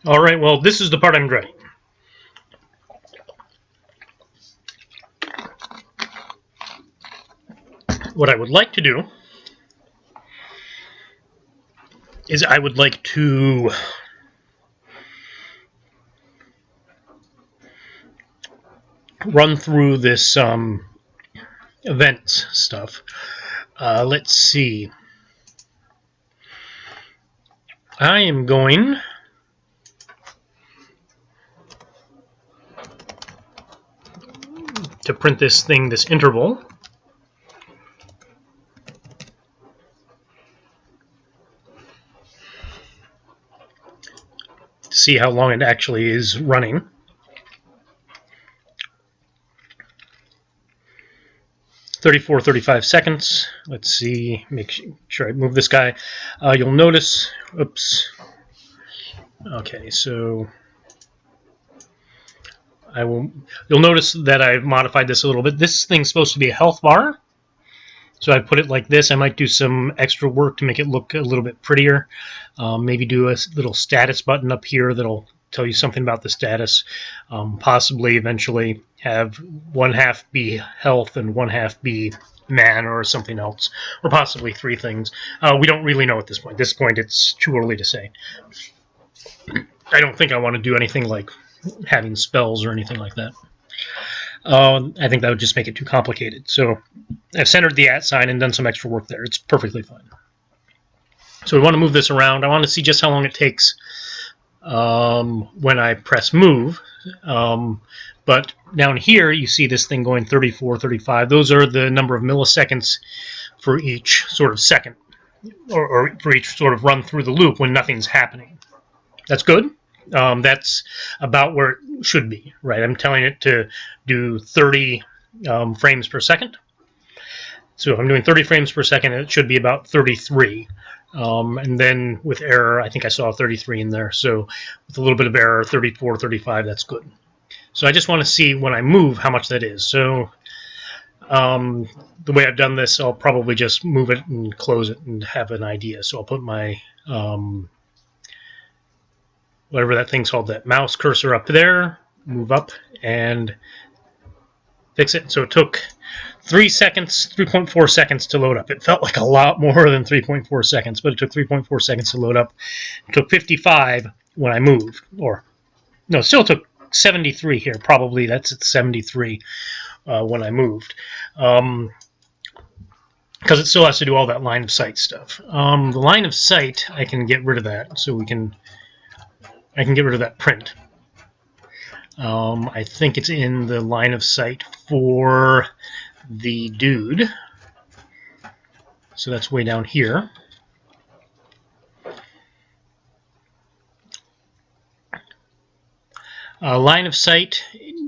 All right, well, this is the part I'm dreading. What I would like to do is I would like to run through this events stuff. Let's see. I am going to print this interval. To see how long it actually is running. $34.35 seconds. Let's see, make sure I move this guy. You'll notice, oops. Okay, so you'll notice that I've modified this a little bit. This thing's supposed to be a health bar. So I put it like this. I might do some extra work to make it look a little bit prettier. Maybe do a little status button up here that'll tell you something about the status. Possibly eventually have 1/2 be health and 1/2 be man or something else. Or possibly 3 things. We don't really know at this point. At this point, it's too early to say. I don't think I want to do anything like having spells or anything like that. I think that would just make it too complicated. So I've centered the @ sign and done some extra work there. It's perfectly fine. So we want to move this around. I want to see just how long it takes when I press move. But down here, you see this thing going 34, 35. Those are the number of milliseconds for each sort of second, or for each sort of run through the loop when nothing's happening. That's good. That's about where it should be, right? I'm telling it to do 30 frames per second. So if I'm doing 30 frames per second, it should be about 33. And then with error, I think I saw 33 in there. So with a little bit of error, 34, 35, that's good. So I just want to see when I move how much that is. So the way I've done this, I'll probably just move it and close it and have an idea. So I'll put my whatever that thing's called, that mouse cursor up there, move up and fix it. So it took 3.4 seconds to load up. It felt like a lot more than 3.4 seconds, but it took 3.4 seconds to load up. It took 55 when I moved, or no, it still took 73 here. Probably that's at 73 when I moved. Because it still has to do all that line of sight stuff. The line of sight, I can get rid of that, so I can get rid of that print. I think it's in the line of sight for the dude. So that's way down here. Line of sight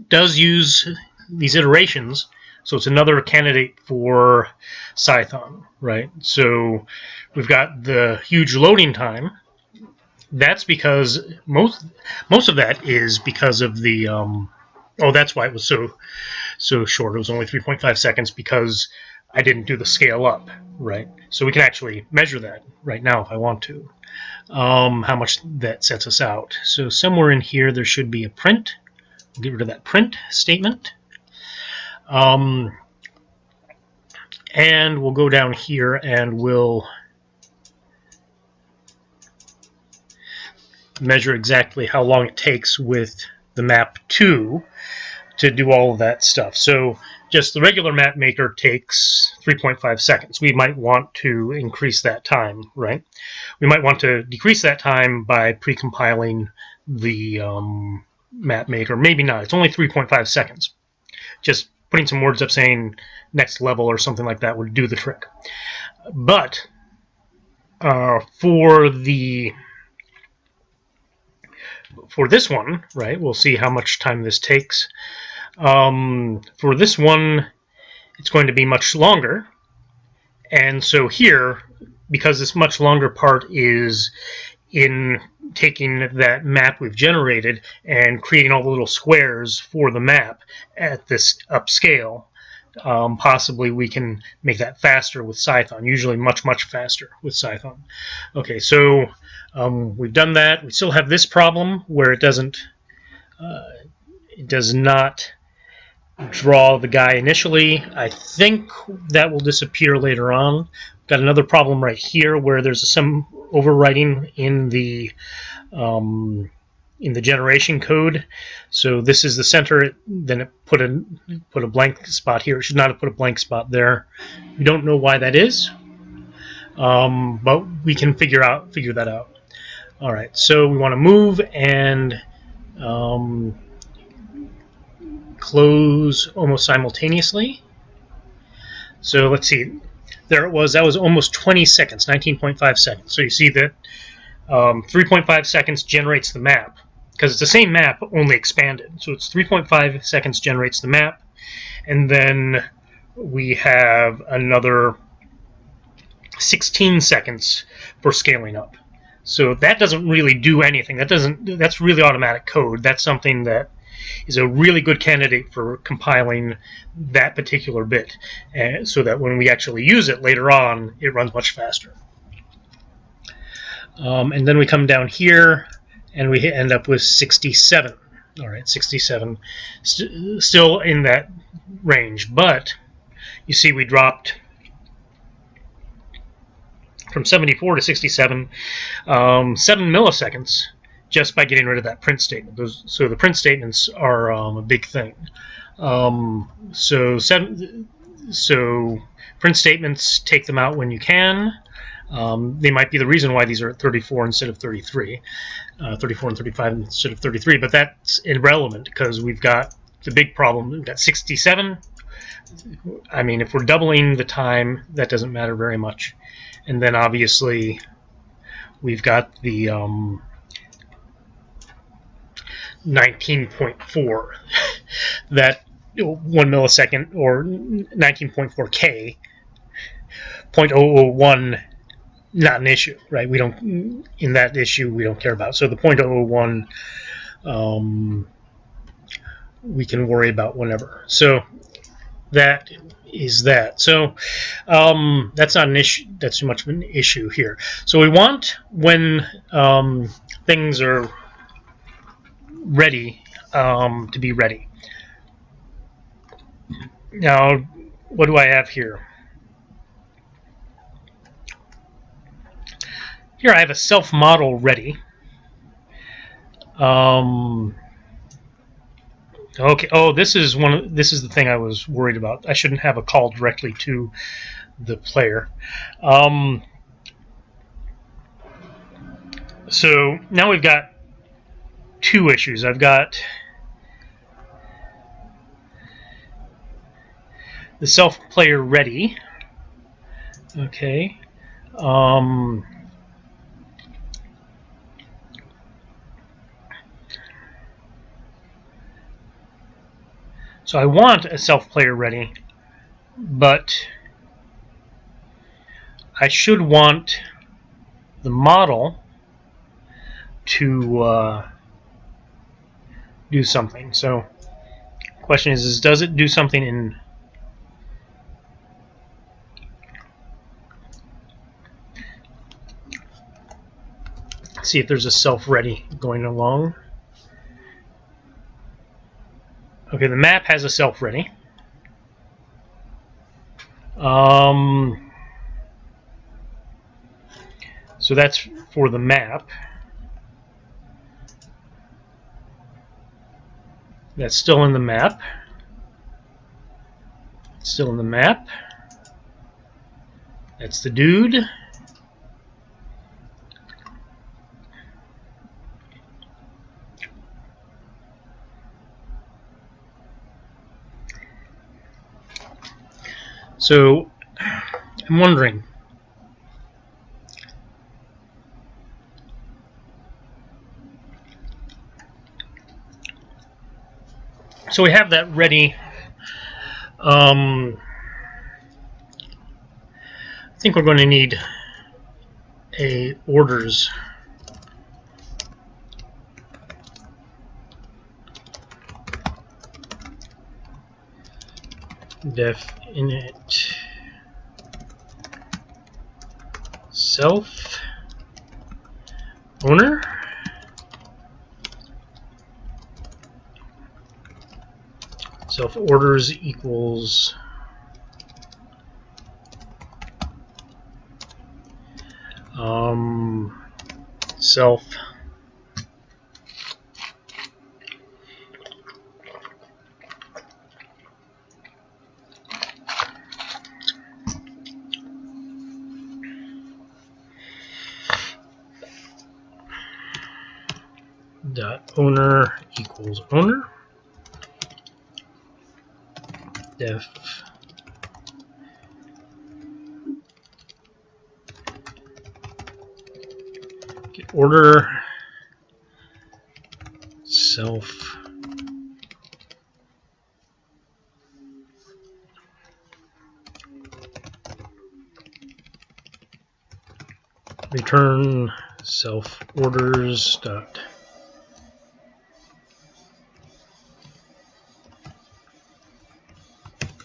does use these iterations, so it's another candidate for Scython, right? So we've got the huge loading time. That's because most of that is because of the that's why it was so short. It was only 3.5 seconds because I didn't do the scale up, right? So we can actually measure that right now if I want to, how much that sets us out. So somewhere in here there should be a print. We'll get rid of that print statement. And we'll go down here and we'll measure exactly how long it takes with the map 2 to do all of that stuff. So just the regular map maker takes 3.5 seconds. We might want to increase that time, right? We might want to decrease that time by pre-compiling the map maker. Maybe not. It's only 3.5 seconds. Just putting some words up saying next level or something like that would do the trick. But for this one, right, we'll see how much time this takes. For this one, it's going to be much longer. And so here, because this much longer part is in taking that map we've generated and creating all the little squares for the map at this upscale, possibly we can make that faster with Cython, usually much, much faster with Cython. Okay, so we've done that. We still have this problem where it does not draw the guy initially. I think that will disappear later on. Got another problem right here where there's some overwriting in the generation code. So this is the center. Then it put a blank spot here. It should not have put a blank spot there. We don't know why that is, but we can figure that out. All right. So we want to move and close almost simultaneously. So let's see. There it was. That was almost 20 seconds, 19.5 seconds. So you see that 3.5 seconds generates the map, because it's the same map, only expanded. So it's 3.5 seconds generates the map, and then we have another 16 seconds for scaling up. So that doesn't really do anything. That's really automatic code. That's something that is a really good candidate for compiling that particular bit, so that when we actually use it later on, it runs much faster. And then we come down here, and we end up with 67. All right, 67, still in that range, but you see we dropped from 74 to 67, 7 milliseconds, just by getting rid of that print statement. So the print statements are a big thing. So print statements, take them out when you can. They might be the reason why these are at 34 instead of 33, 34 and 35 instead of 33, but that's irrelevant because we've got the big problem. We've got 67. I mean, if we're doubling the time, that doesn't matter very much. And then obviously we've got the 19.4, that 1 millisecond, or 19.4K, 0.001, not an issue, right? We don't, in that issue, we don't care about. So the 0.001 we can worry about whenever. So that is that. So that's not an issue. That's too much of an issue here. So we want, when things are ready, to be ready. Now, what do I have here? Here I have a self-model ready. Okay. Oh, this is the thing I was worried about. I shouldn't have a call directly to the player. So now we've got two issues. I've got the self-player ready. Okay. So I want a self-player ready, but I should want the model to do something. So the question is does it do something in... Let's see if there's a self-ready going along. Okay, the map has a self-ready. So that's for the map. That's still in the map. Still in the map. That's the dude. So I'm wondering, so we have that ready. I think we're going to need a orders. def init self owner. Self orders equals self dot owner equals owner. Def get order self return self orders dot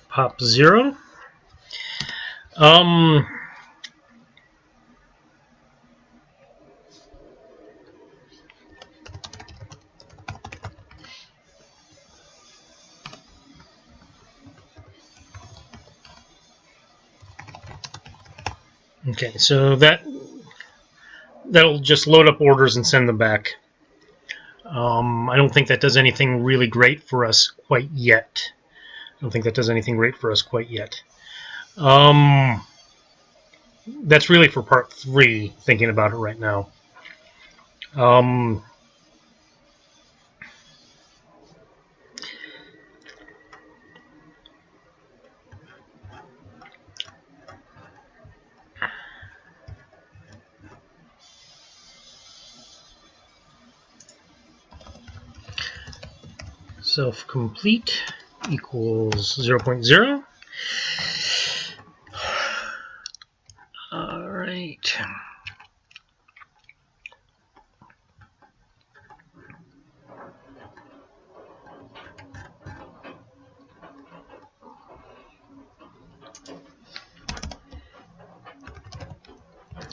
pop 0. Okay, so that'll just load up orders and send them back. I don't think that does anything really great for us quite yet. That's really for part 3, thinking about it right now. Self-complete equals 0.0. All right.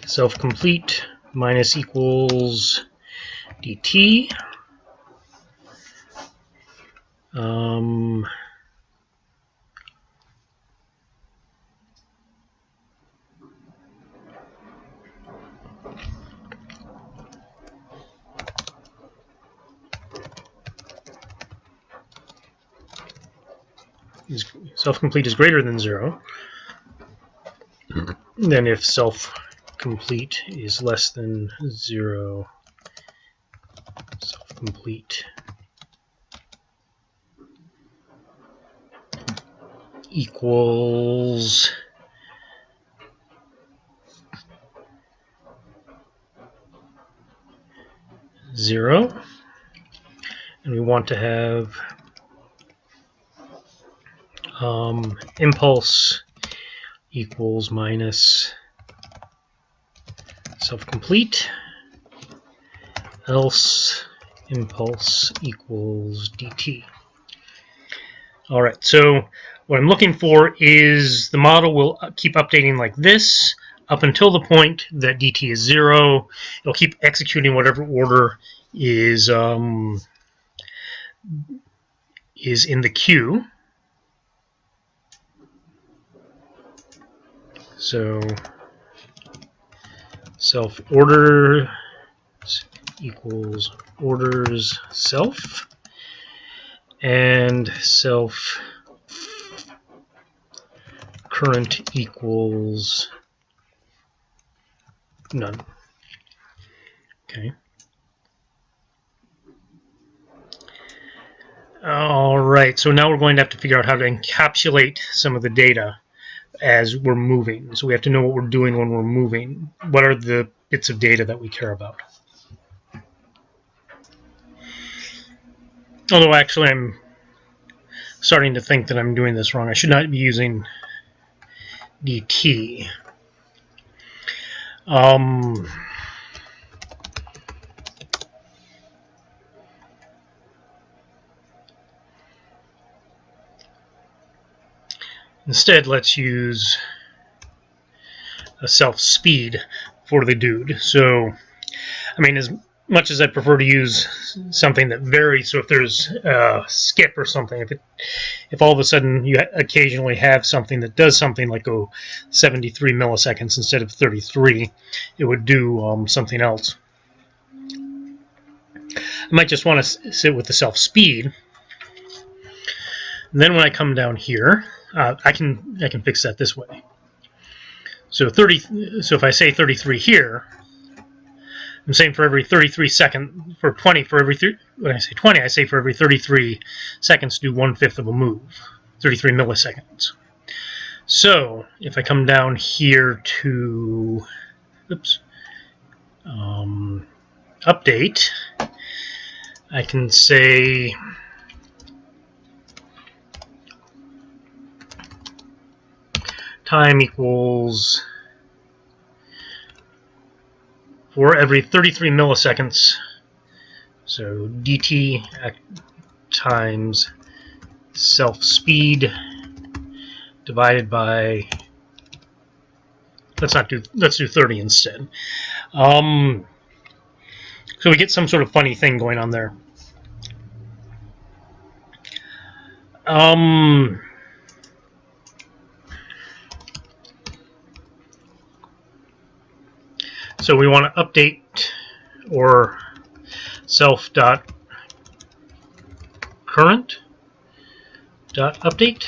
Self-complete minus equals dt. Self-complete is greater than 0. Then if self-complete is less than 0, self-complete equals zero, and we want to have impulse equals minus self-complete, else impulse equals dt. All right, so what I'm looking for is the model will keep updating like this up until the point that dt is 0. It'll keep executing whatever order is in the queue. So self order equals orders self, and self current equals none. Okay. All right, so now we're going to have to figure out how to encapsulate some of the data as we're moving. So we have to know what we're doing when we're moving. What are the bits of data that we care about? Although actually I'm starting to think that I'm doing this wrong. I should not be using dt. Instead, let's use a self speed for the dude. So, I mean, as much as I prefer to use something that varies, so if there's a skip or something, if all of a sudden you occasionally have something that does something like go 73 milliseconds instead of 33, it would do something else. I might just want to sit with the self speed. And then when I come down here, I can fix that this way. So if I say 33 here, I'm saying for every 33 second, for 20, for every when I say 20, I say for every 33 seconds do 1/5 of a move, 33 milliseconds. So if I come down here to, update, I can say time equals for every 33 milliseconds, so dt times self speed divided by, let's do 30 instead. So we get some sort of funny thing going on there. So we want to update or self.current.update.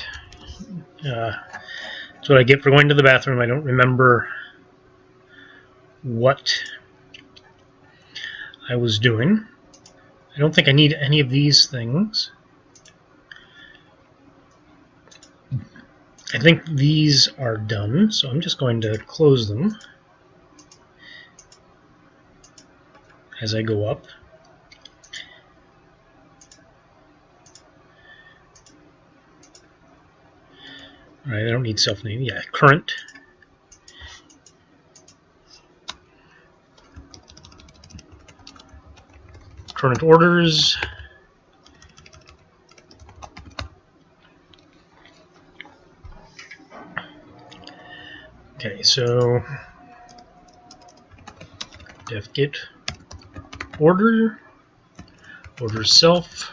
That's what I get for going to the bathroom. I don't remember what I was doing. I don't think I need any of these things. I think these are done, so I'm just going to close them as I go up. All right, I don't need self-name. Yeah, current. Current orders. Okay, so def get order self,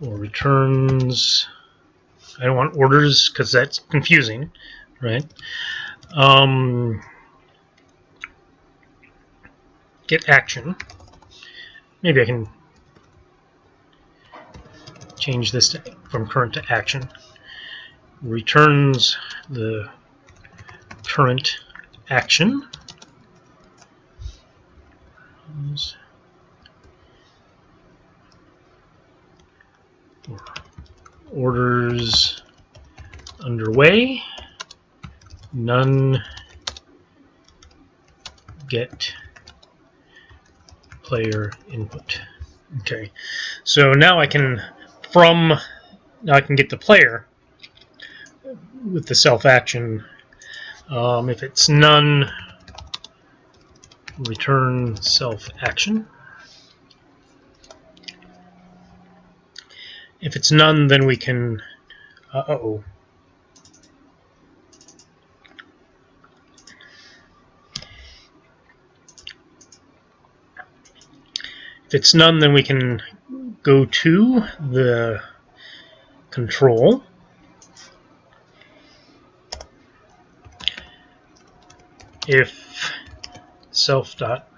or returns. I don't want orders because that's confusing, right? Get action. Maybe I can change this from current to action. Returns the current action. Orders underway. None get player input. Okay, so now I can get the player with the self action. If it's none, return self action. If it's none, then we can If it's none, then we can go to the control. If self.model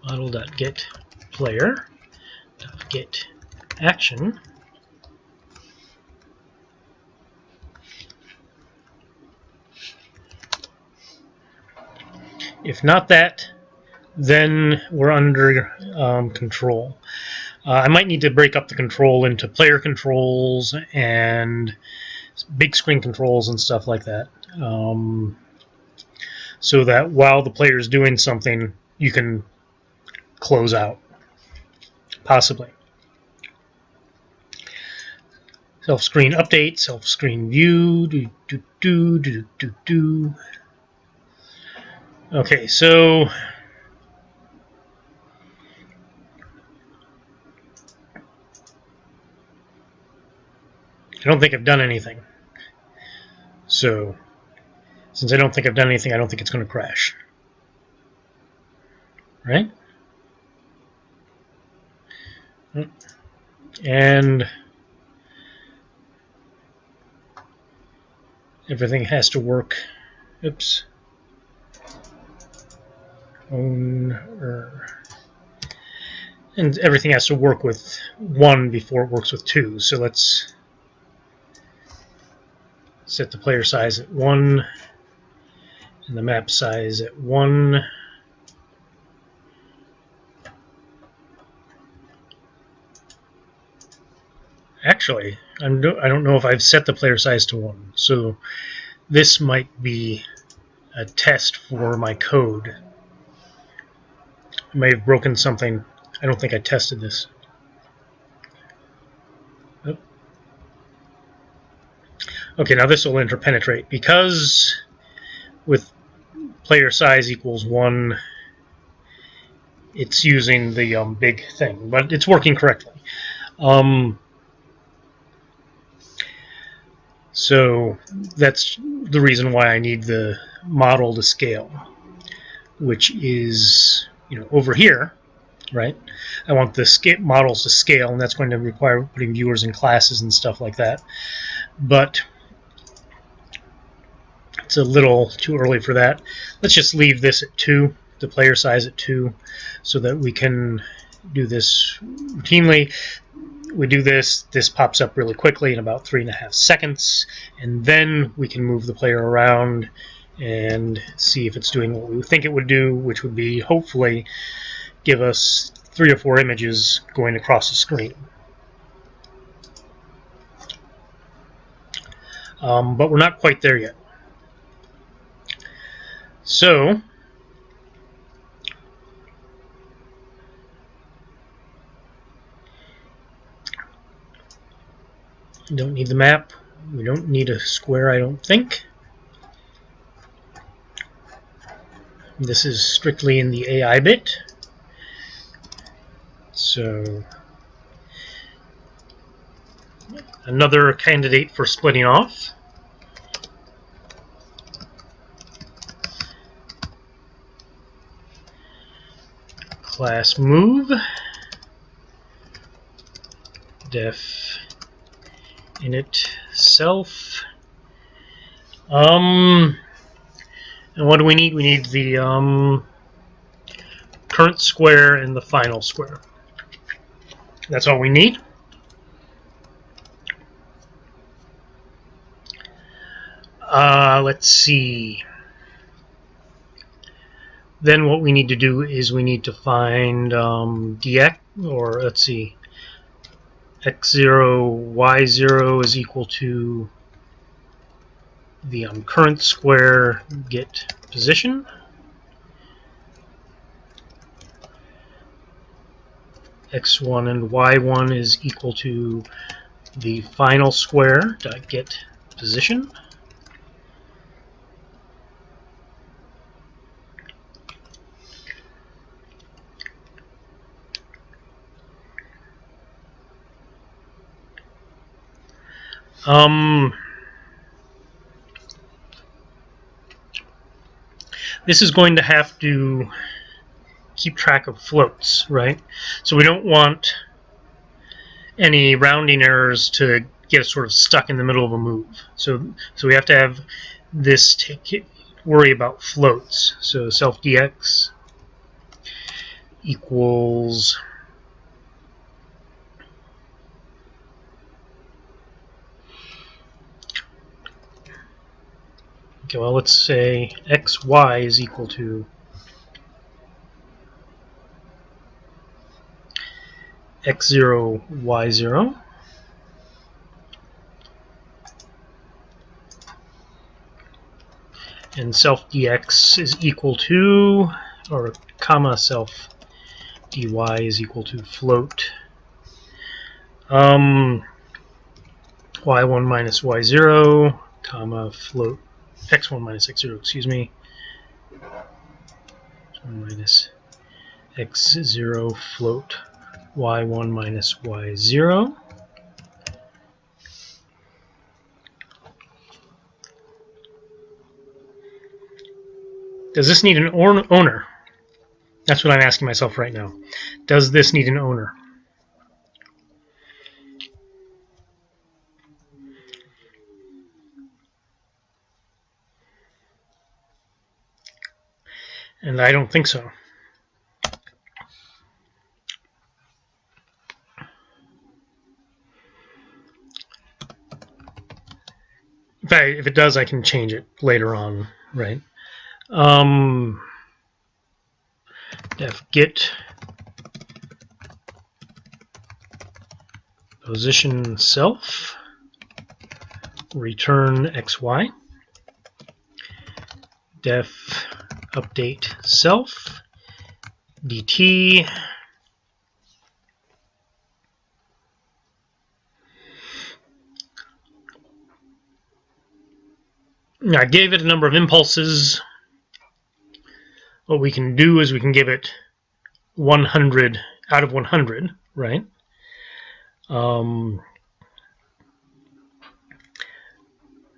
model.get player get action. If not that, then we're under control. I might need to break up the control into player controls and big screen controls and stuff like that, so that while the player is doing something, you can close out, possibly. Self-screen update, self-screen view, Okay, so I don't think I've done anything. So since I don't think I've done anything, I don't think it's going to crash. Right? And everything has to work. Oops. And everything has to work with 1 before it works with 2. So let's set the player size at 1 and the map size at 1. Actually, I don't know if I've set the player size to 1. So this might be a test for my code. I may have broken something. I don't think I tested this. Oh. Okay, now this will interpenetrate because with player size equals 1, it's using the big thing, but it's working correctly. So that's the reason why I need the model to scale, which is over here, right? I want the models to scale, and that's going to require putting viewers in classes and stuff like that. But it's a little too early for that. Let's just leave this at 2, the player size at 2, so that we can do this routinely. We do this pops up really quickly in about 3.5 seconds, and then we can move the player around and see if it's doing what we think it would do, which would be hopefully give us 3 or 4 images going across the screen. But we're not quite there yet. So we don't need the map. We don't need a square, I don't think. This is strictly in the AI bit. So another candidate for splitting off. Class move. Def init self. And what do we need? We need the current square and the final square. That's all we need. Let's see. Then what we need to do is we need to find dx, or let's see, x0, y0 is equal to the current square get position. X1 and y1 is equal to the final square dot get position. This is going to have to keep track of floats, right? So we don't want any rounding errors to get us sort of stuck in the middle of a move. So we have to have this worry about floats. So self dx equals okay, well, let's say xy is equal to x0, y0. And self dx is equal to, or comma self dy is equal to float y1 minus y0, comma float x1 minus x0, excuse me, minus x0 float y1 minus y0. Does this need an owner? That's what I'm asking myself right now. Does this need an owner? And I don't think so. If it does, I can change it later on, right? Def get position self, return xy, def update self, dt, I gave it a number of impulses. What we can do is we can give it 100 out of 100, right?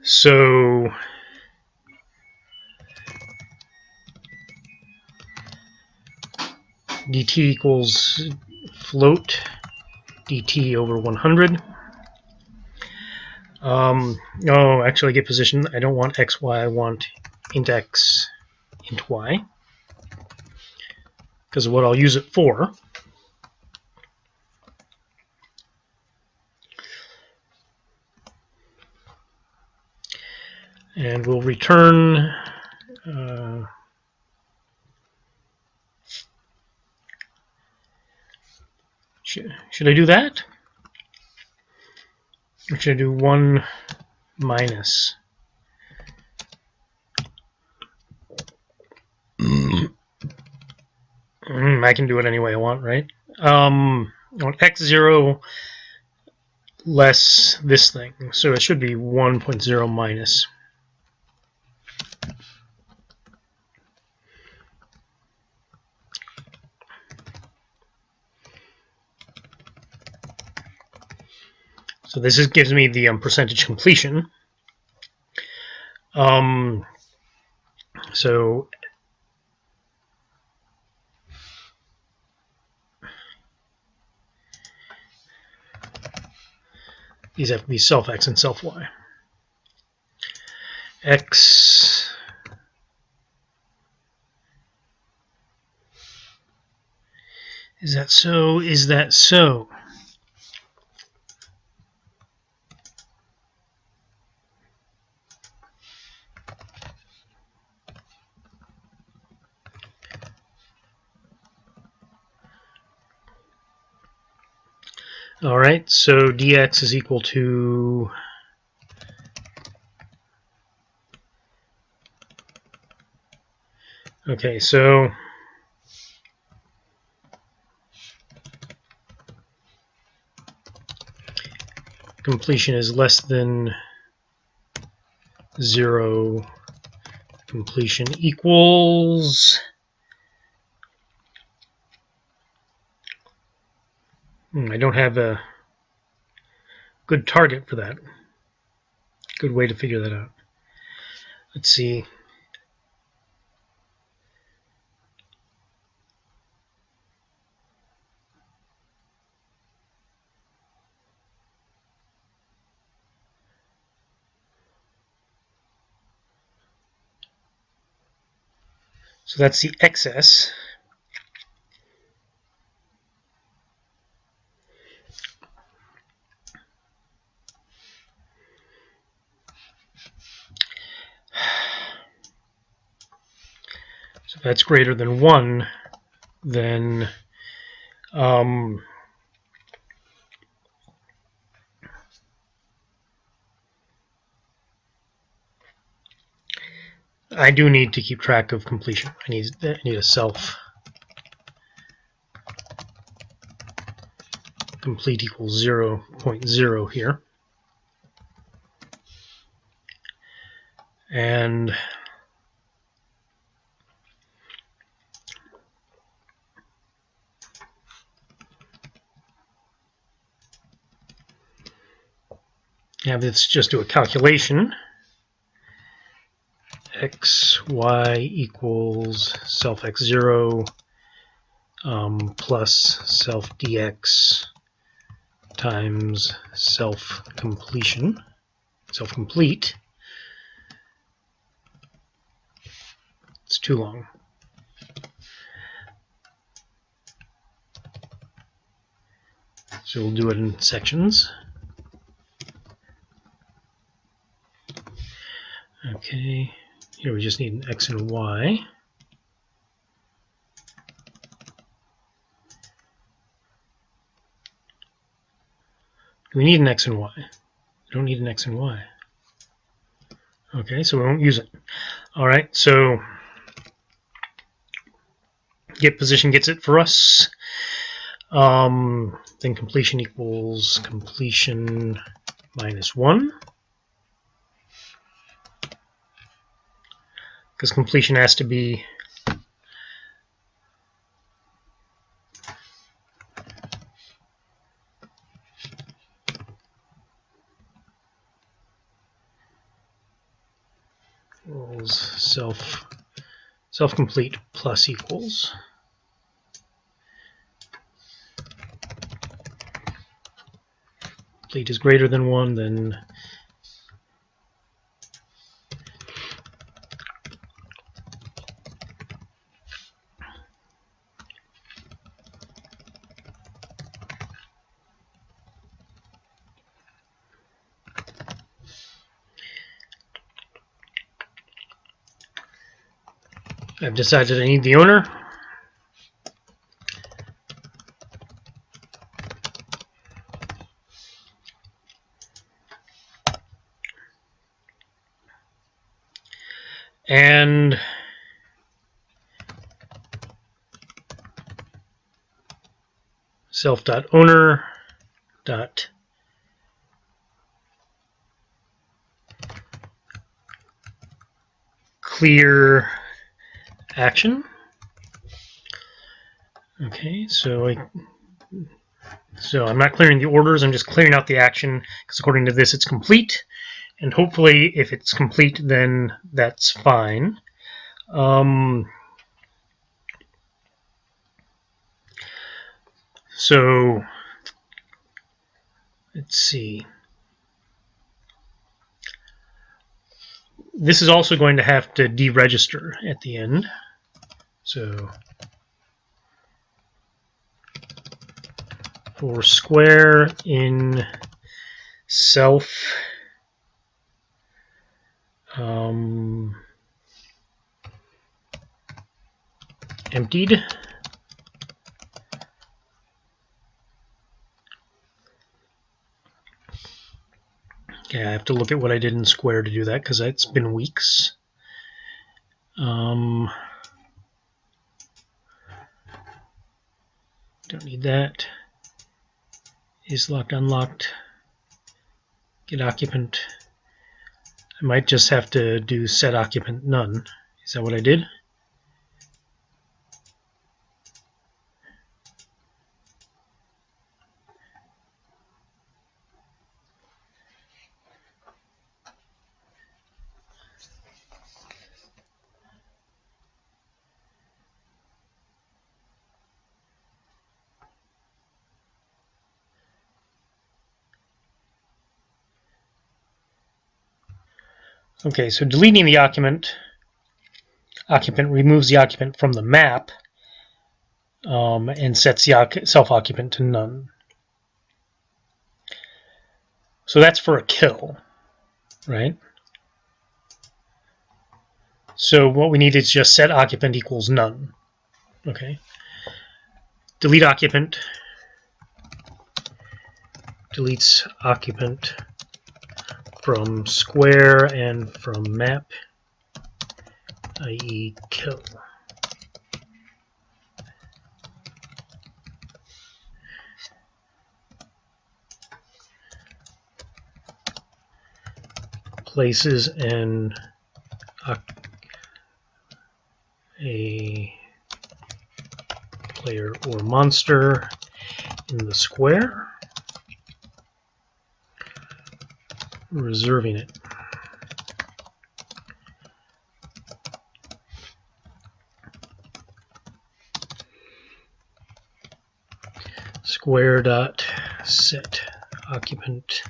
So dt equals float dt over 100. Oh, actually get position. I don't want xy, I want int x, int y, because of what I'll use it for. And we'll return should I do that? Or should I do 1 minus? I can do it any way I want, right? I want x0 less this thing. So it should be 1.0 minus. So this gives me the percentage completion. So these have to be self x and self y. X is that so? Is that so? All right, so dx is equal to okay, so completion is less than 0. Completion equals I don't have a good target for that. Good way to figure that out. Let's see. So that's the excess. So if that's greater than 1, then I do need to keep track of completion. I need a self complete equals 0.0 here. And Have this just do a calculation. X, y equals self x0 plus self dx times self-complete. It's too long. So we'll do it in sections. Okay, here we just need an x and y. Do we need an x and y? We don't need an x and y. Okay, so we won't use it. All right, so get position gets it for us. Then completion equals completion minus 1. Because completion has to be equals self-complete plus equals. Complete is greater than 1, then I've decided I need the owner. And self.owner dot clear action. Okay, so I'm not clearing the orders, I'm just clearing out the action, because according to this it's complete, and hopefully if it's complete then that's fine. So let's see. This is also going to have to deregister at the end. So for square in self emptied, okay, I have to look at what I did in square to do that because it's been weeks. Don't need that. Is locked, unlocked. Get occupant. I might just have to do set occupant none. Is that what I did? Okay, so deleting the occupant removes the occupant from the map and sets the self-occupant to none. So that's for a kill, right? So what we need is just set occupant equals none. Okay. Delete occupant. Deletes occupant from square and from map, i.e. kill. Places a player or monster in the square. reserving it. Square dot set occupant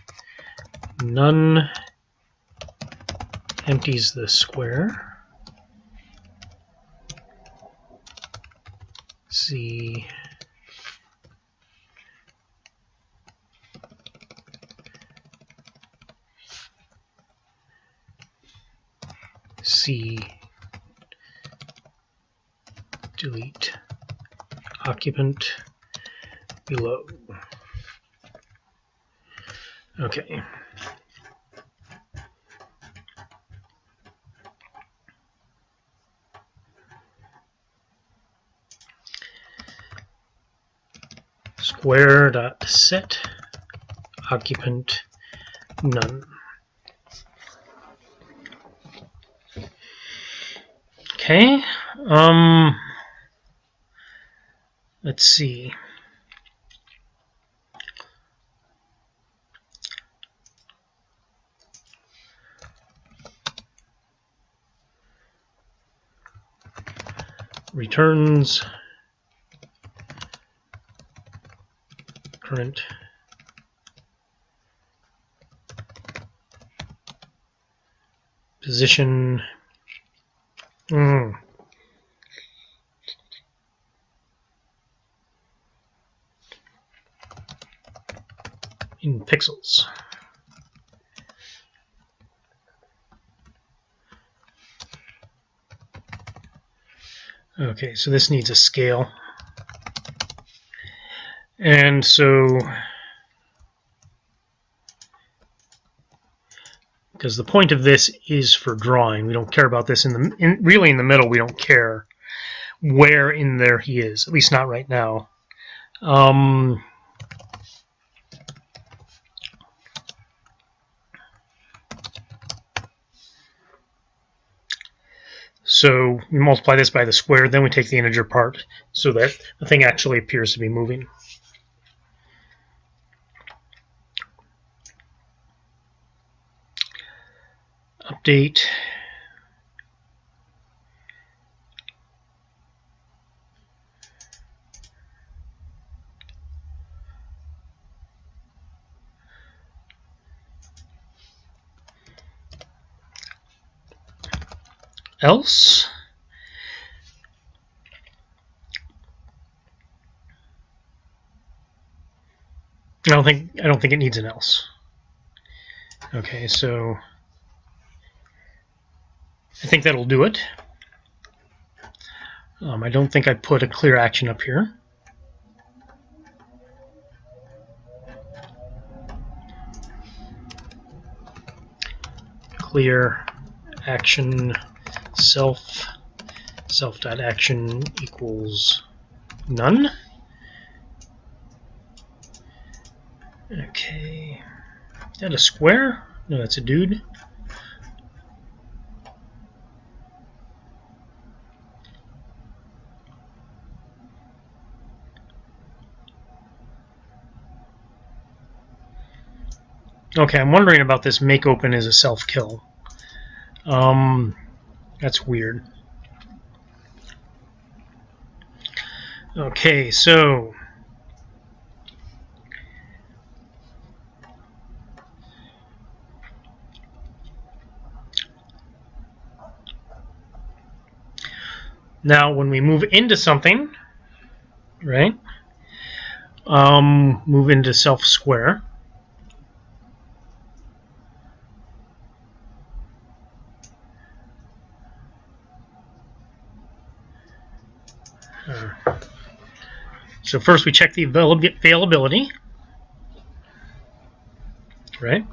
none empties the square. C delete occupant below. Okay. Square dot set occupant none. Okay. Let's see. Returns current position in pixels. Okay, so this needs a scale. And so, because the point of this is for drawing, we don't care about this really in the middle. We don't care where in there he is, at least not right now. So we multiply this by the square, then we take the integer part so that the thing actually appears to be moving. Update. Else. I don't think it needs an else. Okay, so I think that'll do it. I don't think I put a clear action up here. Clear action self.action equals none. Okay, is that a square? No, that's a dude. Okay, I'm wondering about this make open as a self-kill. That's weird. Okay, so now when we move into something, right? Move into self square. So first we check the availability, right?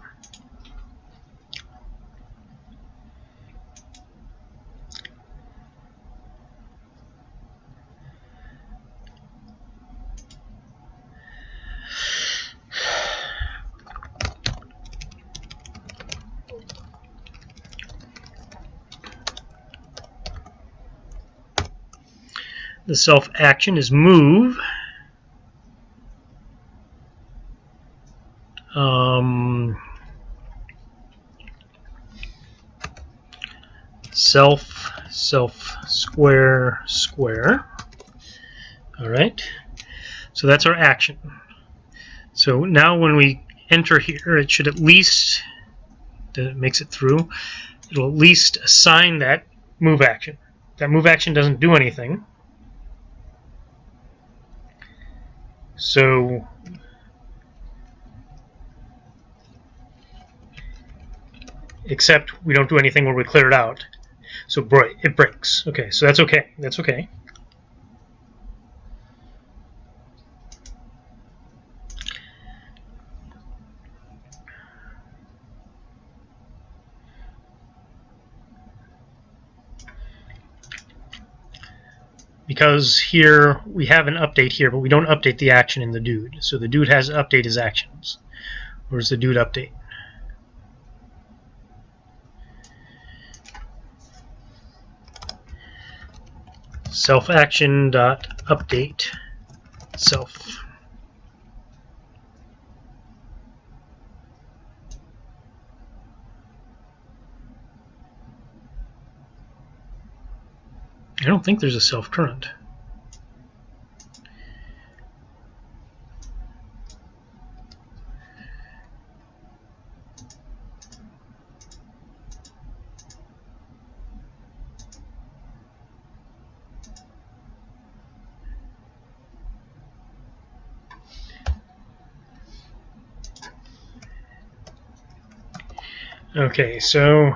The self action is move. self square square. All right. So that's our action. So now when we enter here, it should at least, that it makes it through, it'll at least assign that move action. That move action doesn't do anything. So except we don't do anything where we clear it out. So it breaks. Okay, so that's okay. That's okay. Because here we have an update here, but we don't update the action in the dude. So the dude has to update his actions. Where's the dude update? Self action dot update self. I don't think there's a self current. Okay, so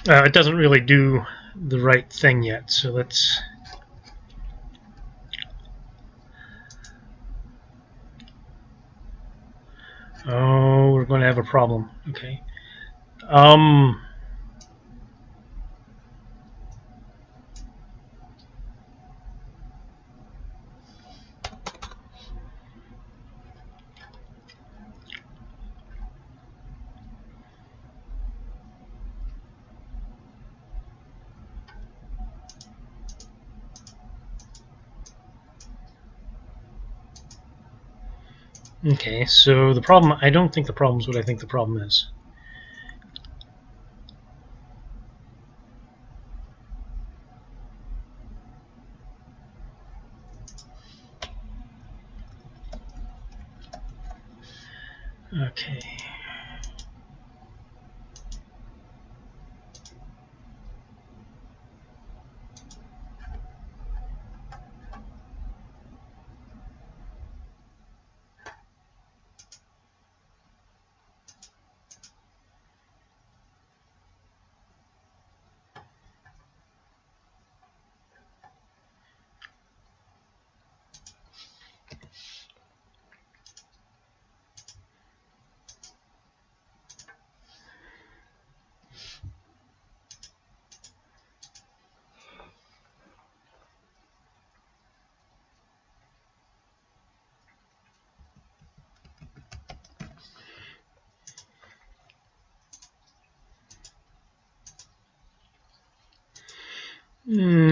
it doesn't really do the right thing yet. So let's. Oh, we're going to have a problem. Okay. Okay, so the problem, I don't think the problem is what I think the problem is. Okay.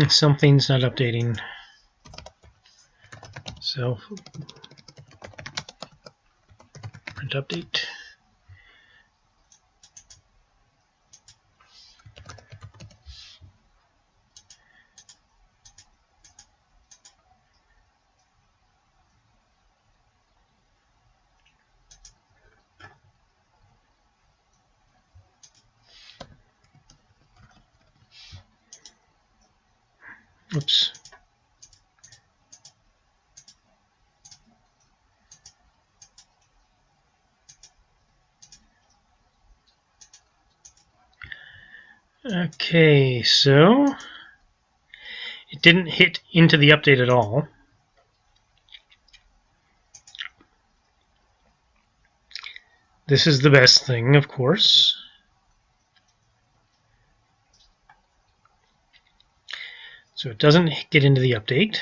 Something's not updating. Self print update. Oops. Okay, so it didn't hit into the update at all. This is the best thing, of course. So it doesn't get into the update.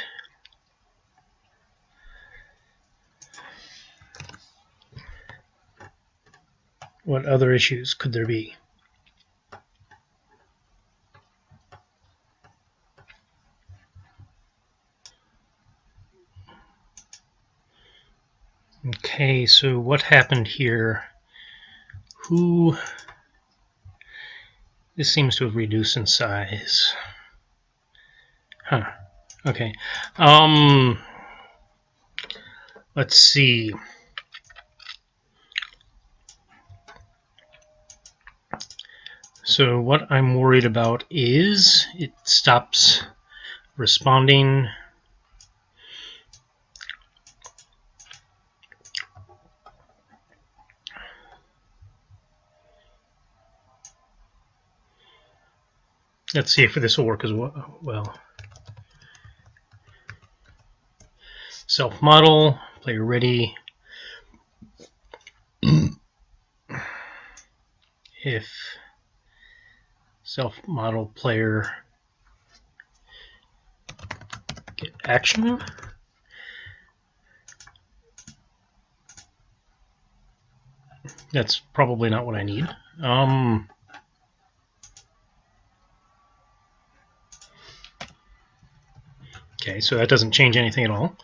What other issues could there be? Okay, so what happened here? This seems to have reduced in size. Huh. Okay. Let's see. So what I'm worried about is it stops responding. Let's see if this will work as well. Self model, player ready. If self model player get action. That's probably not what I need. Okay, so that doesn't change anything at all.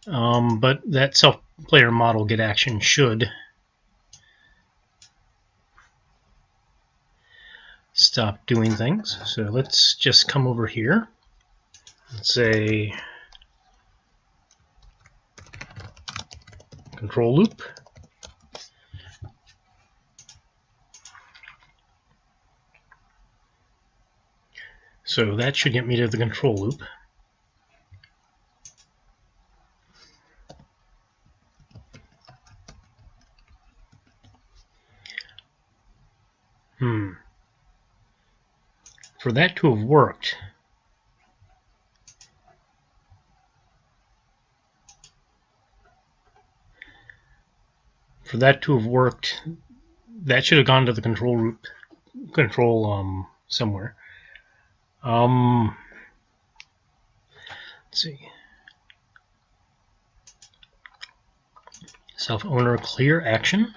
But that self player model get action should stop doing things. So let's just come over here and say control loop. So that should get me to the control loop. For that to have worked, that should have gone to the control loop, somewhere. Let's see. Self owner clear action.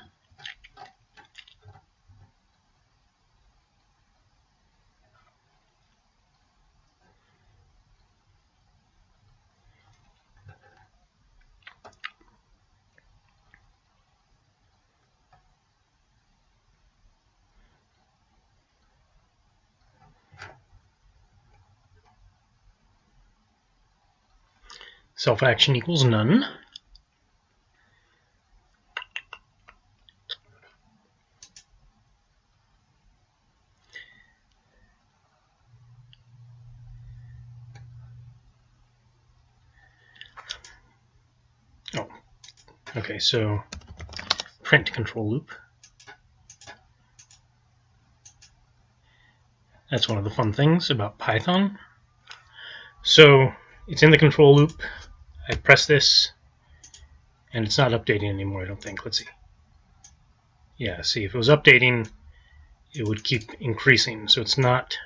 Self action equals none. Oh, okay, so print control loop. That's one of the fun things about Python. So it's in the control loop. I press this, and it's not updating anymore, I don't think. Let's see. Yeah, see, if it was updating, it would keep increasing. So it's not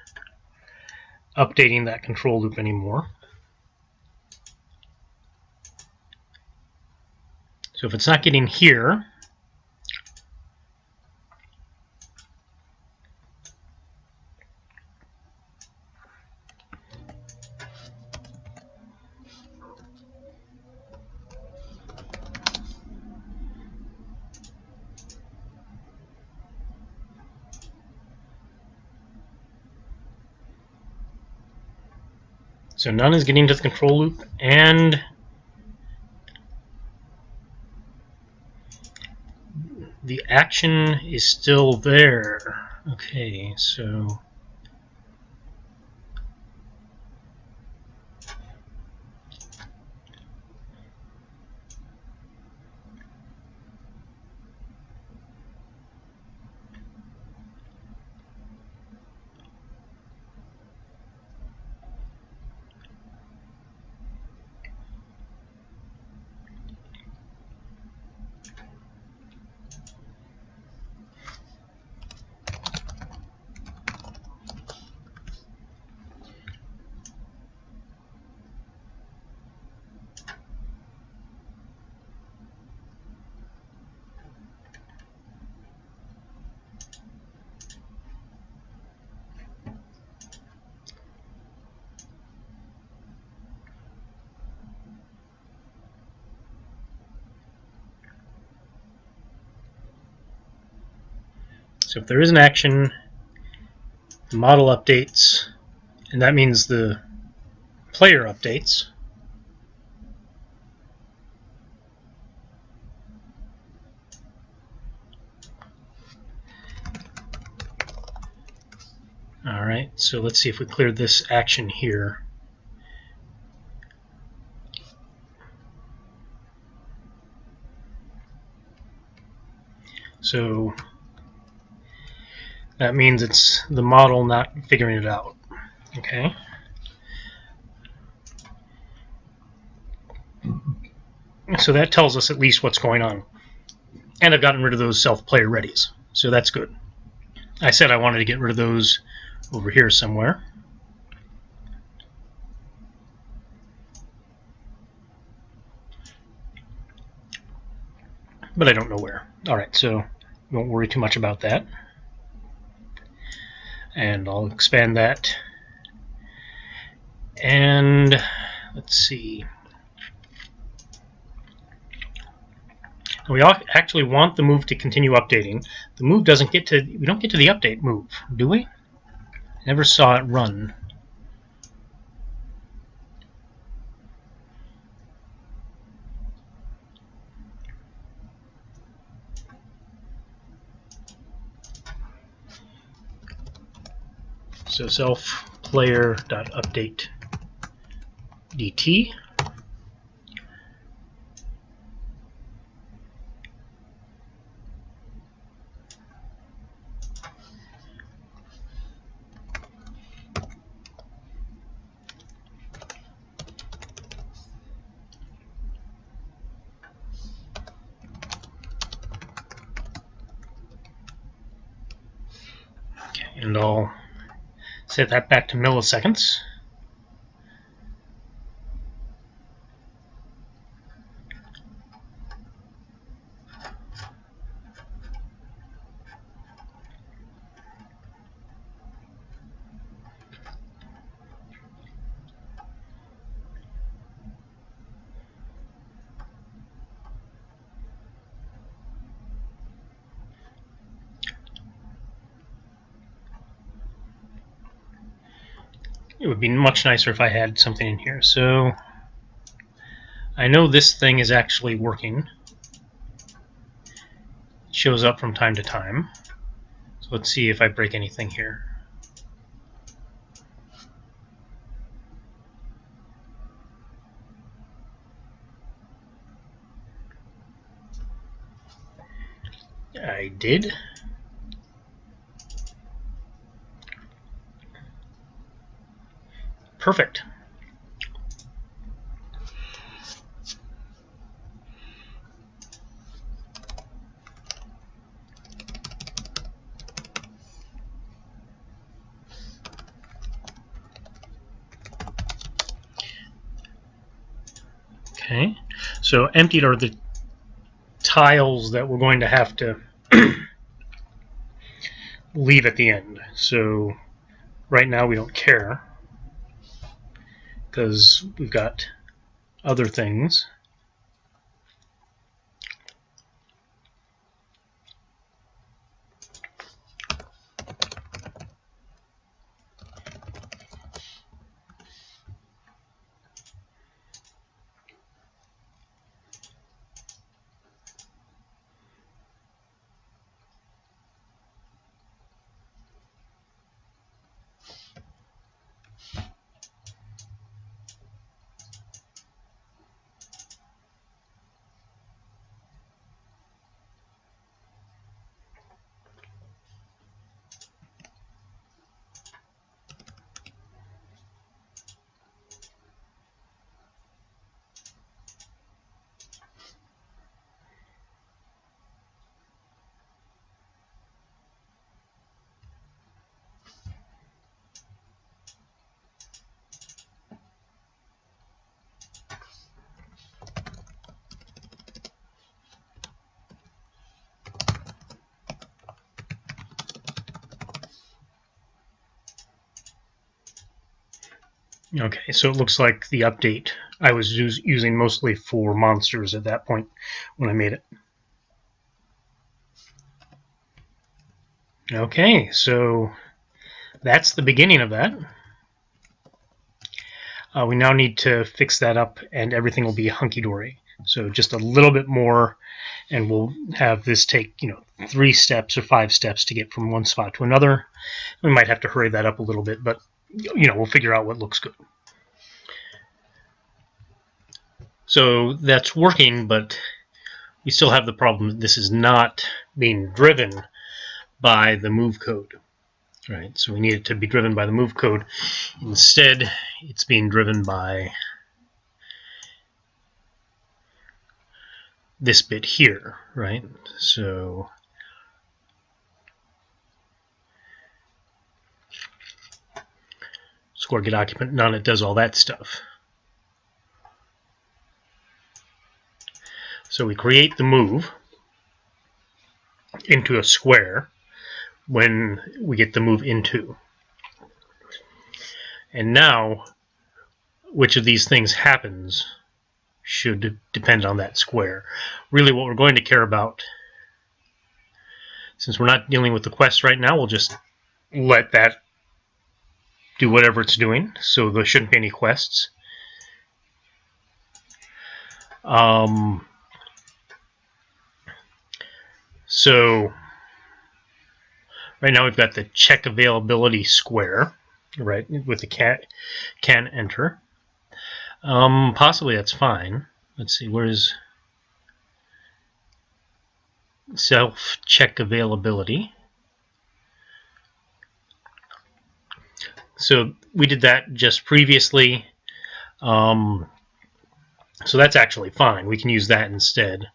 updating that control loop anymore. So if it's not getting here, so none is getting to the control loop, and the action is still there. Okay, so So if there is an action, the model updates, and that means the player updates. Alright, so let's see if we cleared this action here. So that means it's the model not figuring it out. Okay. So that tells us at least what's going on. And I've gotten rid of those self-player readies, so that's good. I said I wanted to get rid of those over here somewhere. But I don't know where. Alright, so we won't worry too much about that. And I'll expand that. And let's see. We actually want the move to continue updating. The move doesn't get to, we don't get to the update move, do we? Never saw it run. So self player.update dt. Okay, and I'll set that back to milliseconds. It would be much nicer if I had something in here. So I know this thing is actually working. It shows up from time to time. So let's see if I break anything here. I did. Perfect. Okay, so emptied are the tiles that we're going to have to leave at the end. So right now we don't care because we've got other things. Okay, so it looks like the update I was using mostly for monsters at that point when I made it. Okay, so that's the beginning of that. We now need to fix that up and everything will be hunky-dory. So just a little bit more and we'll have this take 3 steps or 5 steps to get from one spot to another. We might have to hurry that up a little bit, but we'll figure out what looks good. So that's working, but we still have the problem that this is not being driven by the move code. Right, so we need it to be driven by the move code. Instead, it's being driven by this bit here, right? So score get occupant none, it does all that stuff. So we create the move into a square when we get the move into. And now, which of these things happens should depend on that square. Really what we're going to care about, since we're not dealing with the quest right now, we'll just let that do whatever it's doing, so there shouldn't be any quests. So right now we've got the check availability square, right, with the can enter. Possibly that's fine. Let's see, where's self check availability? So we did that just previously. So that's actually fine. We can use that instead,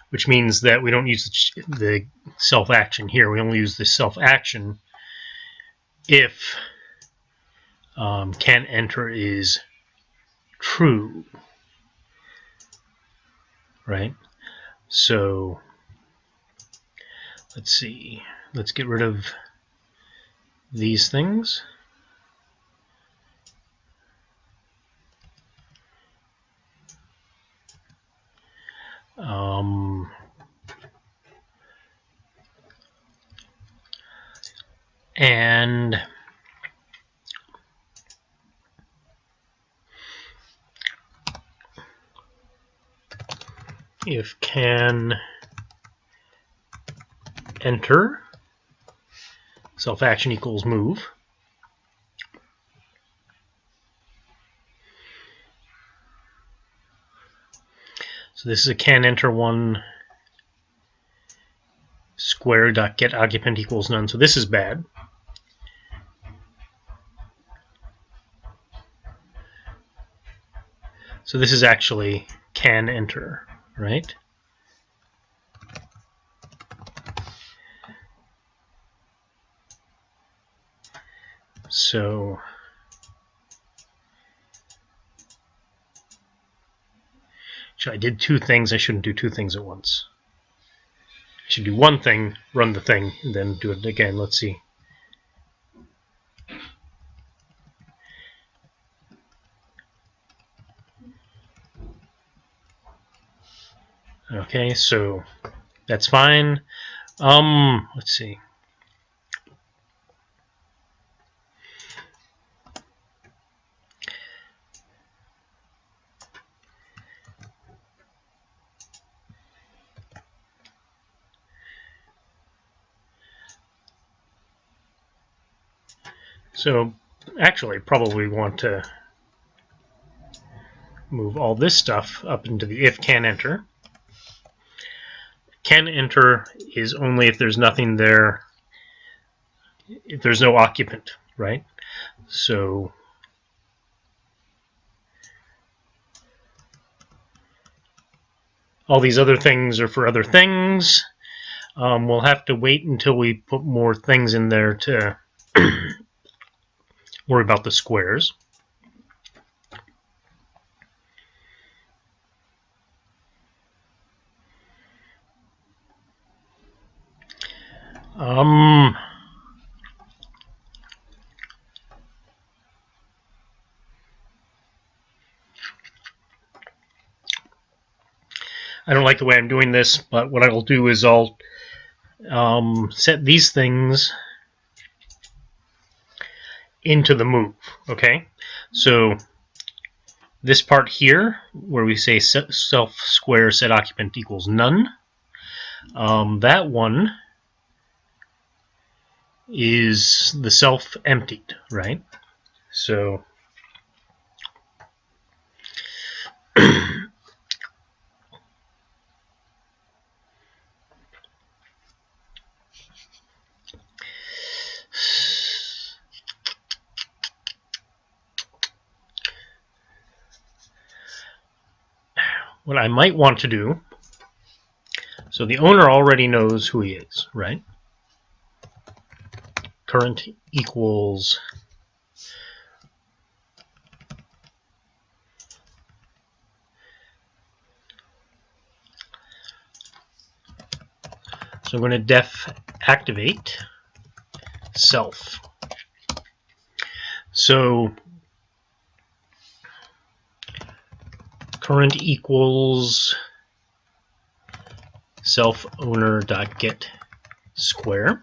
which means that we don't use the self-action here. We only use the self-action if can enter is true, right? So let's see. Let's get rid of these things. And if can enter self-action equals move, so this is a can enter one square dot get occupant equals none. So this is bad. So this is actually can enter, right? So I did 2 things. I shouldn't do 2 things at once. I should do one thing, run the thing, and then do it again. Let's see. Okay, so that's fine. Let's see. So actually probably want to move all this stuff up into the if can enter. Can enter is only if there's nothing there, if there's no occupant, right? So all these other things are for other things. We'll have to wait until we put more things in there to worry about the squares. I don't like the way I'm doing this, but what I'll do is I'll set these things into the move. Okay, so this part here, where we say self square set occupant equals none, that one is the self emptied, right? So what I might want to do, so the owner already knows who he is, right? Current equals so I'm going to def activate self. So current equals self owner dot get square.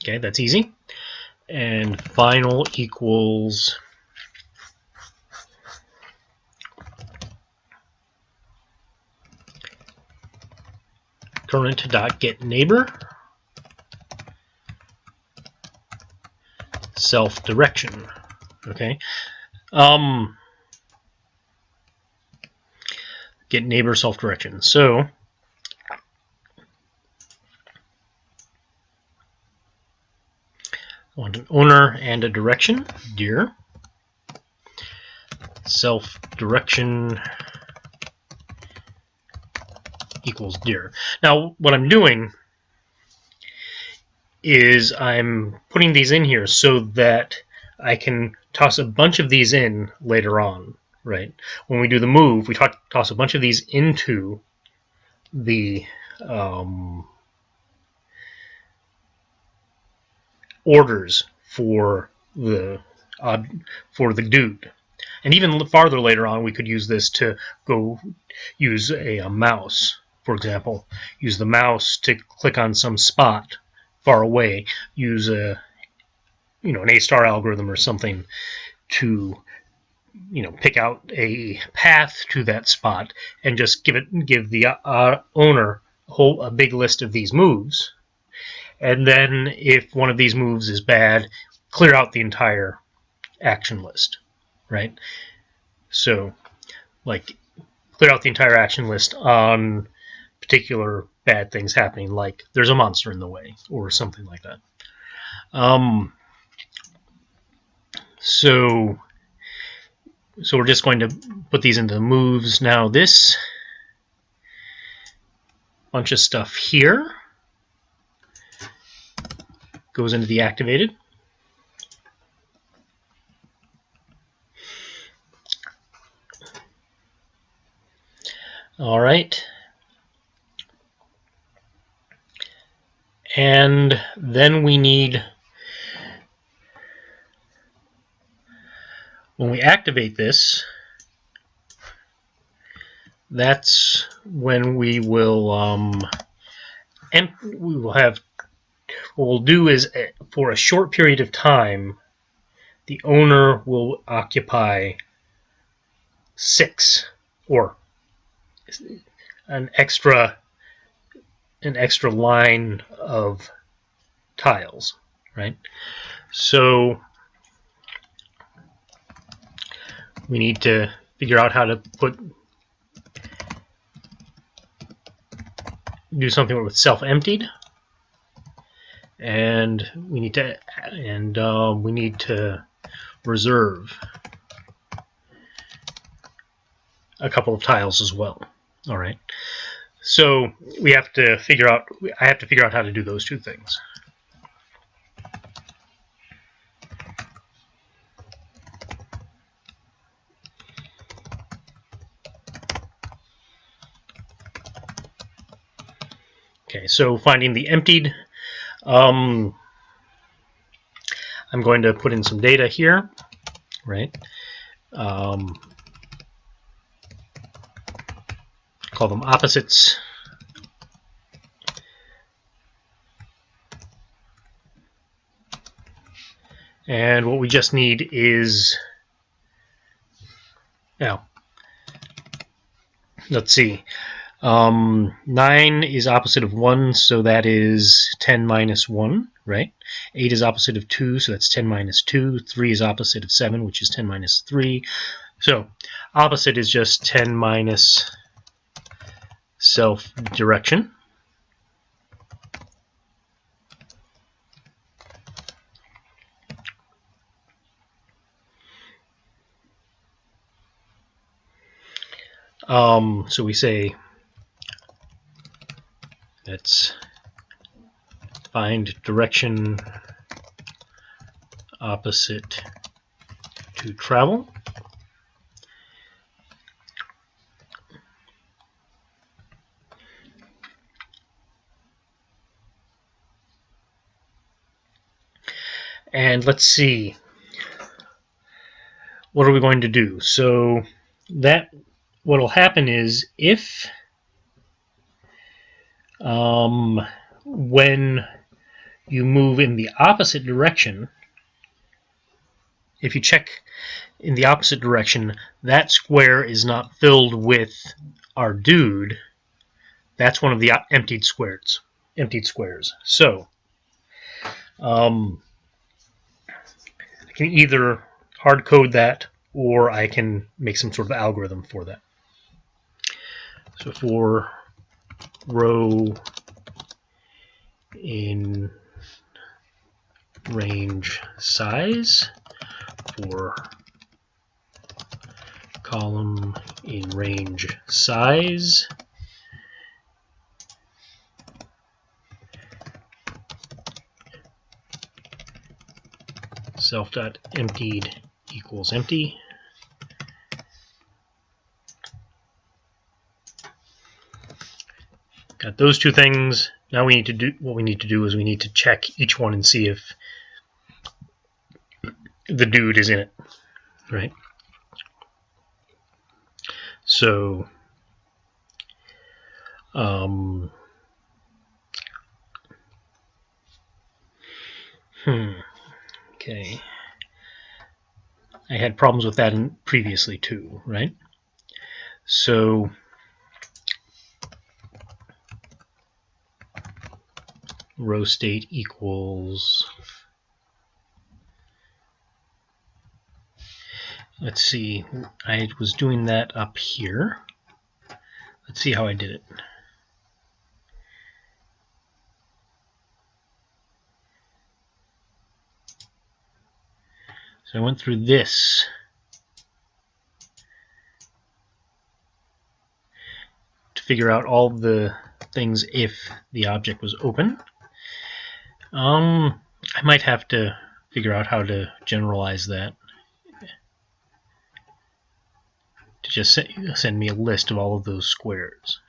Okay, that's easy. And final equals current dot get neighbor self direction. Okay. Get neighbor self direction. So I want an owner and a direction, dir self direction equals dir. Now what I'm doing is I'm putting these in here so that I can toss a bunch of these in later on, right? When we do the move, we toss a bunch of these into the orders for the dude. And even farther later on, we could use this to go use a mouse, for example. Use the mouse to click on some spot far away. Use an A-star algorithm or something to pick out a path to that spot and just give the owner a big list of these moves. And then if one of these moves is bad, clear out the entire action list, right? So, like, clear out the entire action list on particular bad things happening, like there's a monster in the way or something like that. So we're just going to put these into the moves. Now this bunch of stuff here goes into the activated. All right. And then we need, when we activate this, that's when we will have, what we'll do is for a short period of time, the owner will occupy 6 or an extra line of tiles, right? So we need to figure out how to do something with self-emptied, and we need to reserve a couple of tiles as well. All right. So I have to figure out how to do those two things. Okay, so finding the emptied, I'm going to put in some data here, right? Call them opposites. And what we just need is, now, let's see, 9 is opposite of 1, so that is 10 minus 1, right? 8 is opposite of 2, so that's 10 minus 2. 3 is opposite of 7, which is 10 minus 3. So opposite is just 10 minus self-direction. So we say, let's find direction opposite to travel. And let's see, what are we going to do? So that what will happen is if when you move in the opposite direction, if you check in the opposite direction, that square is not filled with our dude. That's one of the emptied squares. So I can either hard code that, or I can make some sort of algorithm for that. So for row in range size, for column in range size, self.emptied equals empty. Got those two things. Now we need to do what we need to do is we need to check each one and see if the dude is in it, right? So okay. I had problems with that previously too, right? So row state equals, let's see, I was doing that up here. Let's see how I did it. So I went through this. To figure out all the things if the object was open. I might have to figure out how to generalize that. To just send me a list of all of those squares.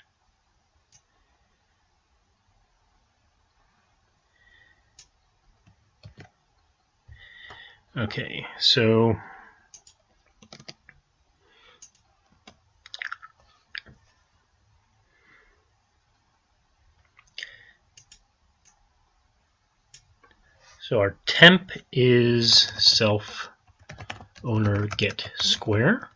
Okay, so our temp is self owner get square.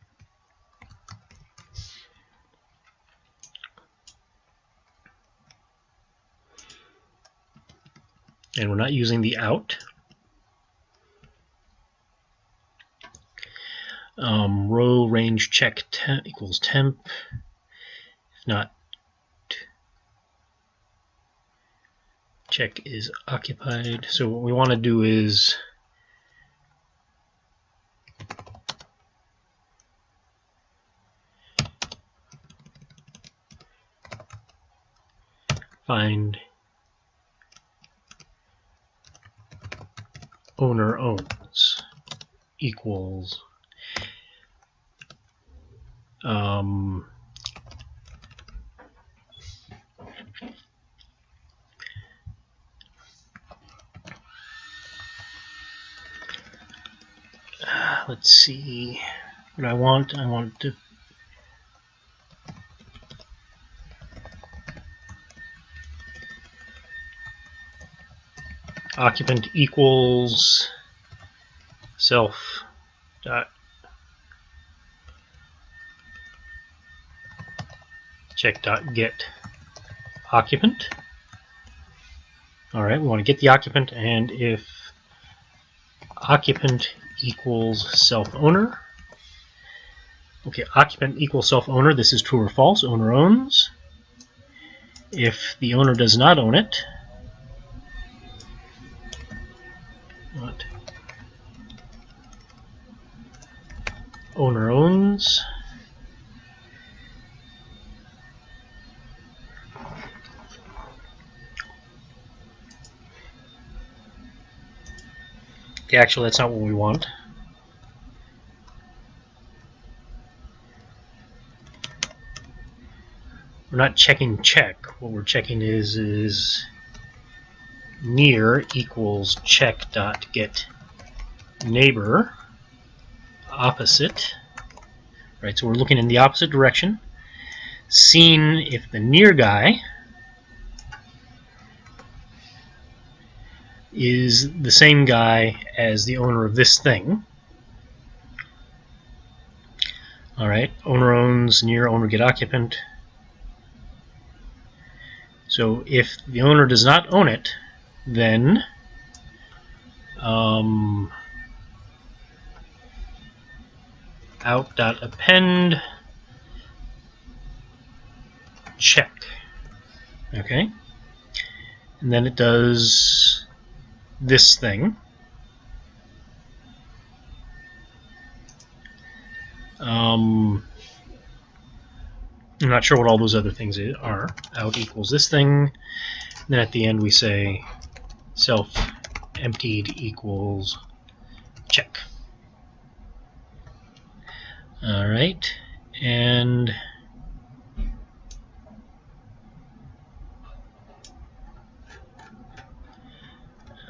And we're not using the out. Row range check temp equals temp. If not, check is occupied. So what we want to do is find owner owns equals let's see what I want to occupant equals self dot check dot get occupant. All right, we want to get the occupant, and if occupant equals self owner. Okay, occupant equals self owner. This is true or false. Owner owns. If the owner does not own it, what? Owner owns. Okay, actually, that's not what we want. We're not checking check. What we're checking is near equals check dot get neighbor opposite. Right, so we're looking in the opposite direction, seeing if the near guy is the same guy as the owner of this thing. All right, owner owns, near owner get occupant. So if the owner does not own it, then out.append check. Okay, and then it does this thing. I'm not sure what all those other things are. Out equals this thing. And then at the end we say self emptied equals check. All right, and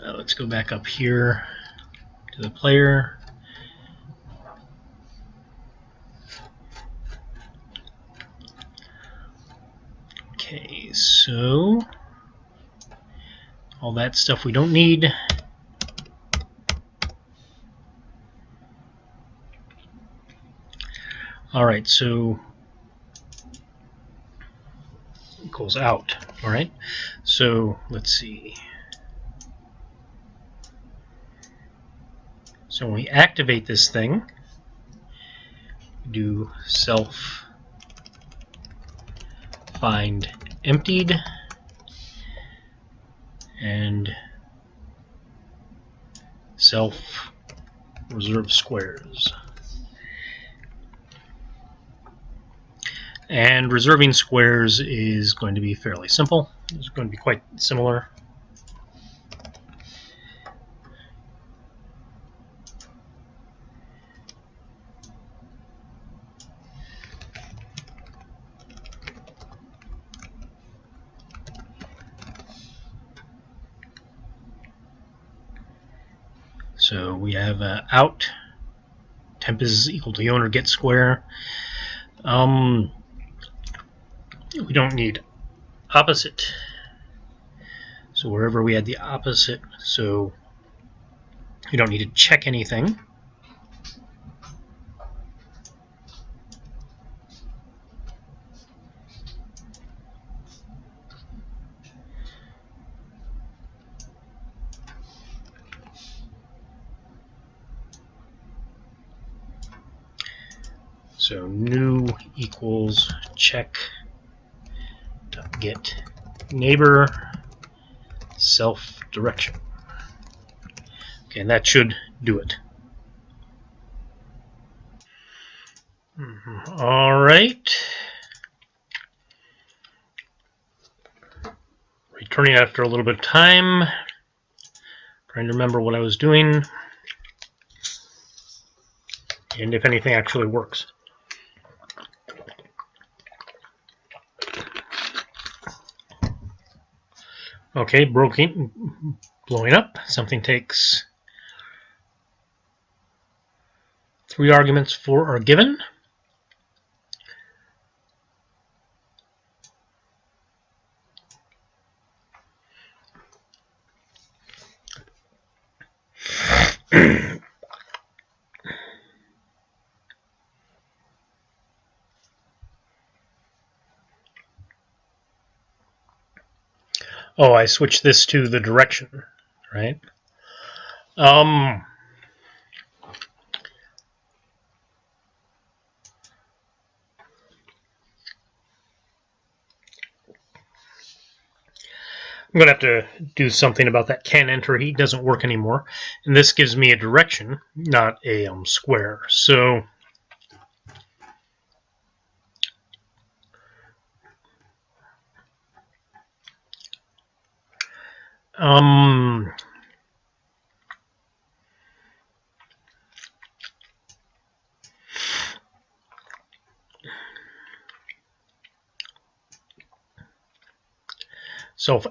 let's go back up here to the player. Okay, so all that stuff we don't need. All right, so equals out. All right, so let's see. So when we activate this thing, we do self find emptied and self reserve squares. And reserving squares is going to be fairly simple. It's going to be quite similar. So we have out, temp is equal to the owner get square. We don't need opposite. So wherever we had the opposite, so you don't need to check anything. So new equals check get neighbor self direction. Okay, and that should do it. All right. Returning after a little bit of time, trying to remember what I was doing and if anything actually works. Okay, blowing up. Something takes 3 arguments are given. Oh, I switched this to the direction, right? I'm going to have to do something about that can enter. He doesn't work anymore. And this gives me a direction, not a square. So so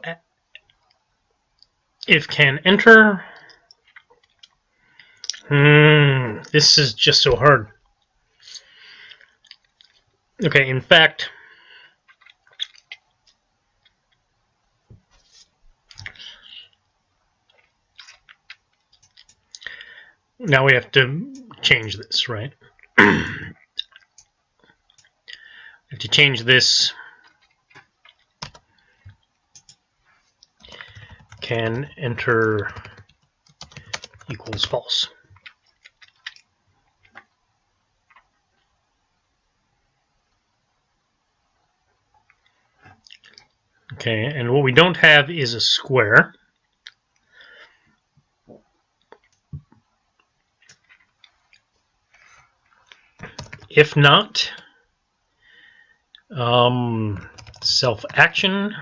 if can enter, this is just so hard. Okay, in fact, now we have to change this, right? We have to change this. Can enter equals false. Okay, and what we don't have is a square. If not, self action,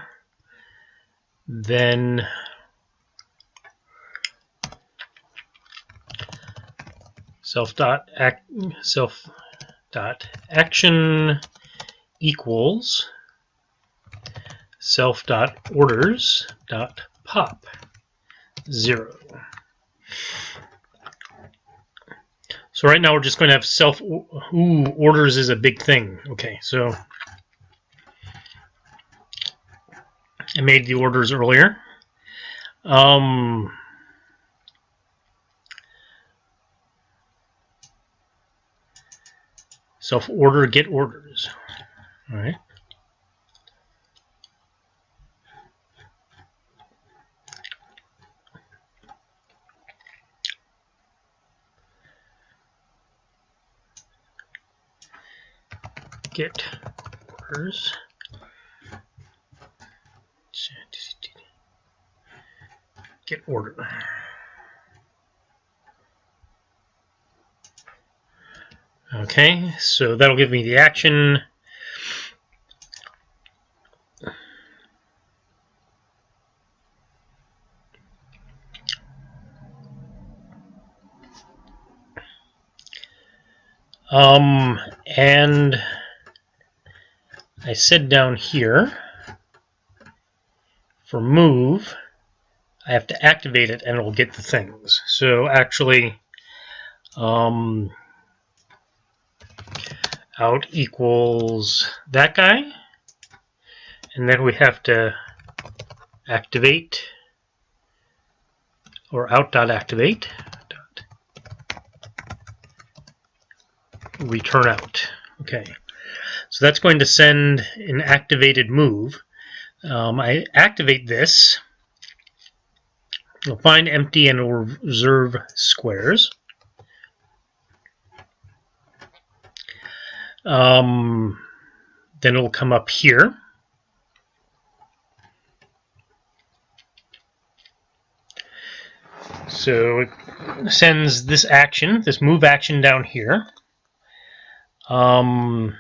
then self dot action equals self dot orders dot pop 0. So right now we're just going to have self. Ooh, orders is a big thing. Okay, so I made the orders earlier. Self order get orders. All right. Get orders. Get order. Okay, so that'll give me the action. And I said down here for move, I have to activate it and it'll get the things. So actually, out equals that guy, and then we have to activate, or out.activate, return out. Okay, so that's going to send an activated move. I activate this. It'll find empty and it'll reserve squares. Then it'll come up here. So it sends this action, this move action down here. And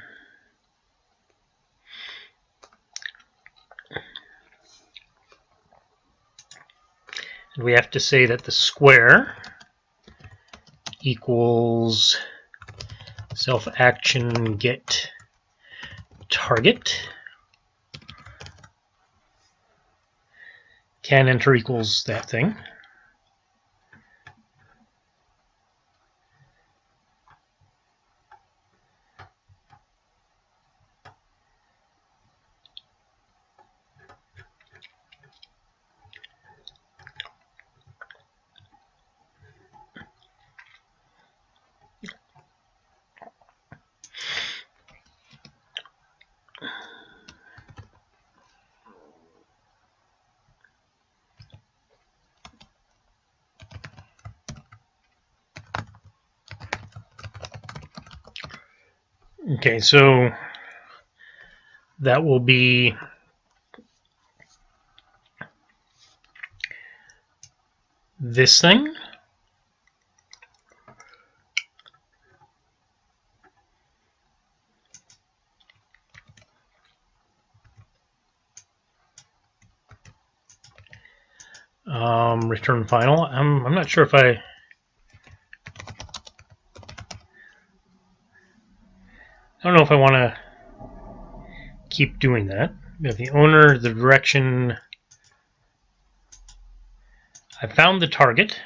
we have to say that the square equals self action get target. Can enter equals that thing. Okay, so that will be this thing. Return final. I'm not sure if I don't know if I want to keep doing that. We have the owner, the direction. I found the target.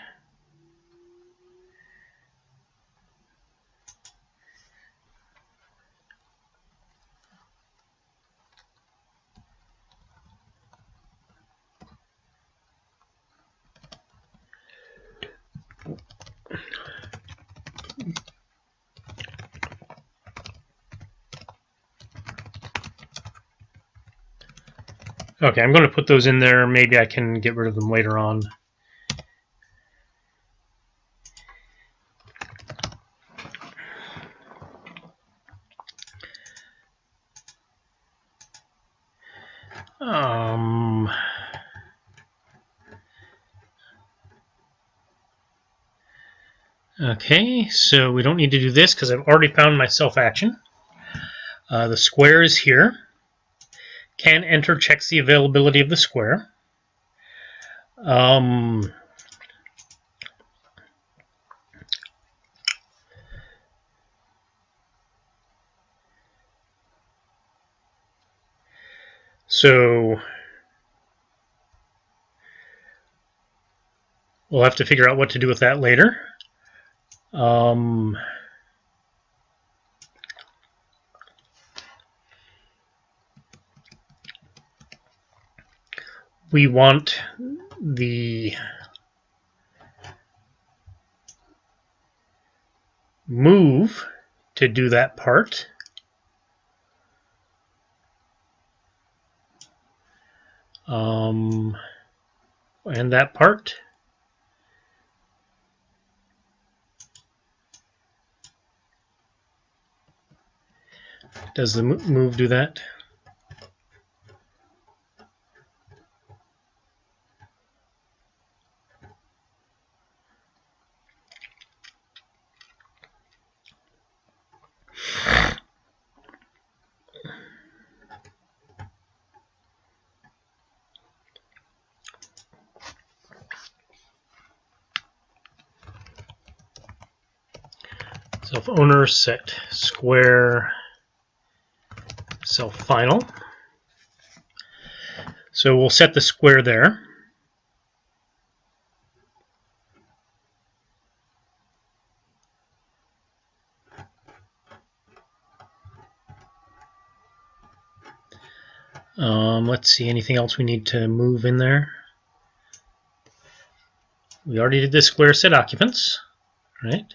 Okay, I'm going to put those in there. Maybe I can get rid of them later on. Okay, so we don't need to do this because I've already found my self-action. The square is here. Can enter checks the availability of the square. So we'll have to figure out what to do with that later. We want the move to do that part. And that part. Does the move do that? Self owner set square self final. So we'll set the square there. Let's see, anything else we need to move in there? We already did the square set occupants, right?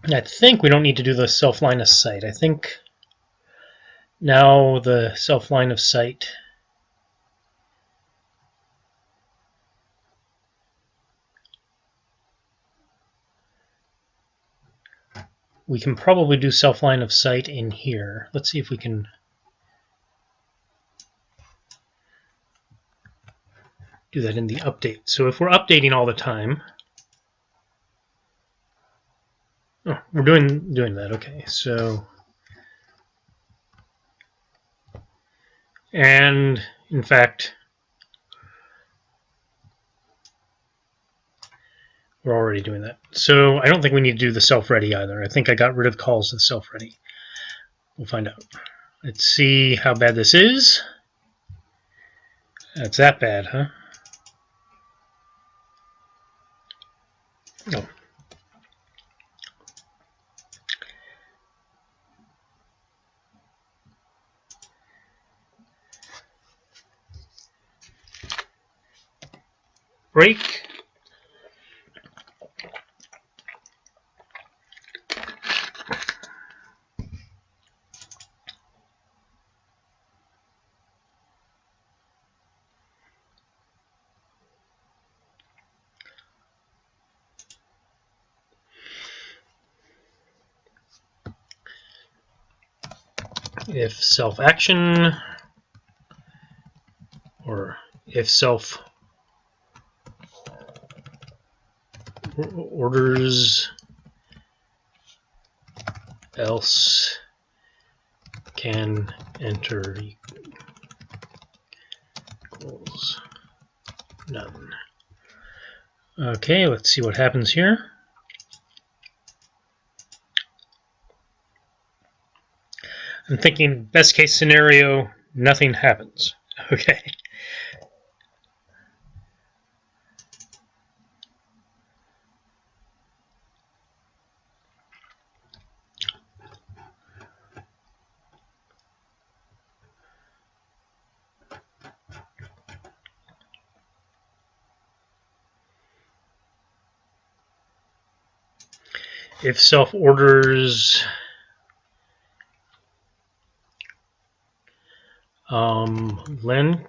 I think we don't need to do the self line of sight. I think now the self line of sight we can probably do self line of sight in here. Let's see if we can do that in the update. So if we're updating all the time, oh, we're doing that. Okay, so and in fact we're already doing that. So I don't think we need to do the self-ready either. I think I got rid of calls to the self-ready. We'll find out. Let's see how bad this is. That's that bad, huh? Oh. Break. if self action, or if self orders, else can enter equals none. Okay, let's see what happens here. I'm thinking best case scenario, nothing happens. Okay. If self orders len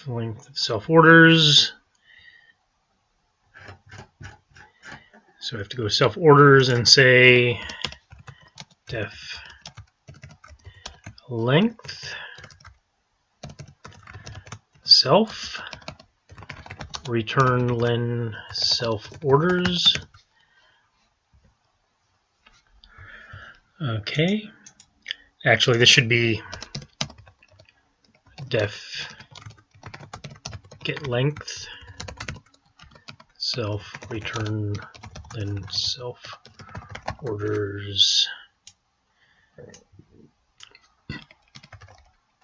length of self orders, so I have to go to self orders and say def length self return len self orders. Okay, actually this should be def get length self return len self orders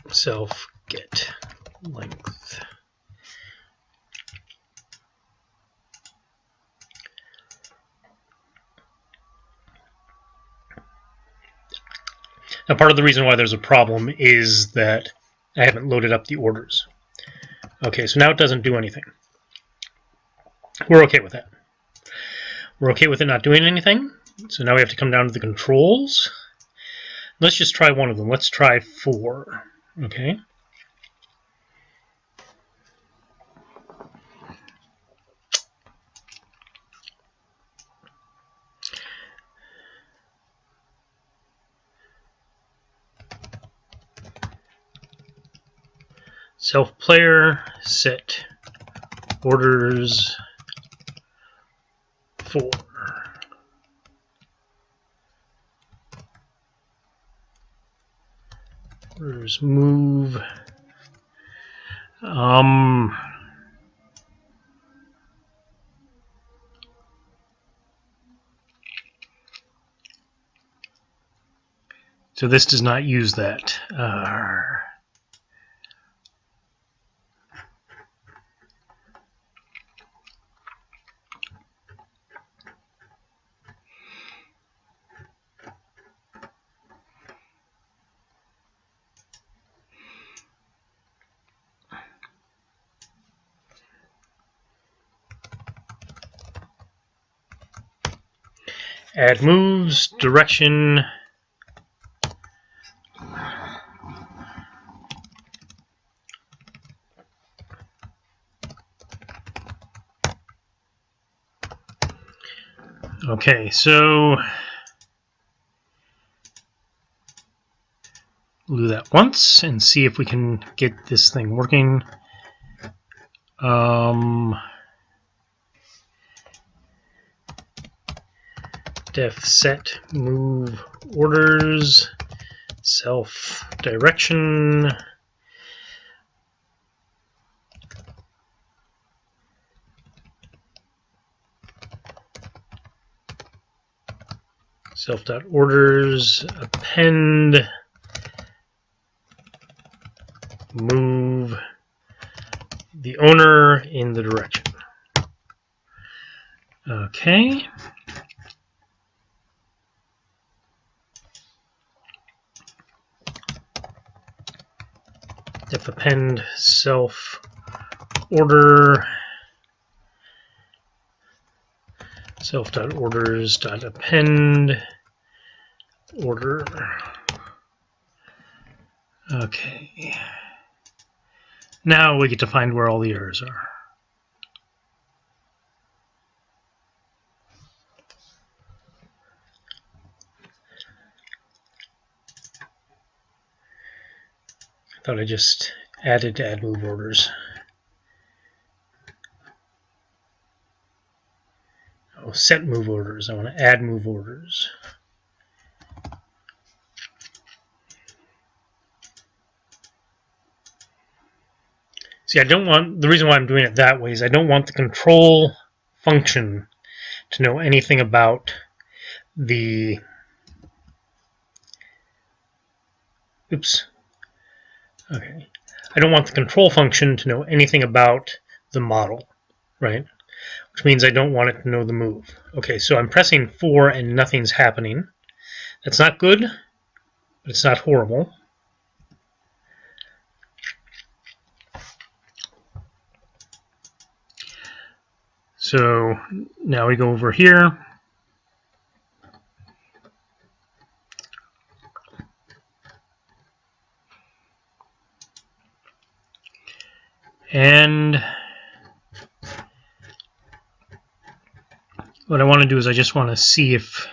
self get length. Now, part of the reason why there's a problem is that I haven't loaded up the orders. Okay, so now it doesn't do anything. We're okay with that. We're okay with it not doing anything. So now we have to come down to the controls. Let's just try one of them. Let's try 4. Okay. Self player set orders 4. Orders move. So this does not use that. Add moves, direction. Okay, so we'll do that once and see if we can get this thing working. Def set move orders self direction. Self.orders append move the owner in the direction. Okay. Def append self order self.orders.append order. Okay. Now we get to find where all the errors are. thought I just added to add move orders. Oh, set move orders. I want to add move orders. See, I don't want, the reason why I'm doing it that way is I don't want the control function to know anything about the, oops, okay. I don't want the control function to know anything about the model, right? Which means I don't want it to know the move. Okay, so I'm pressing 4 and nothing's happening. That's not good, but it's not horrible. So now we go over here. And what I want to do is I just want to see if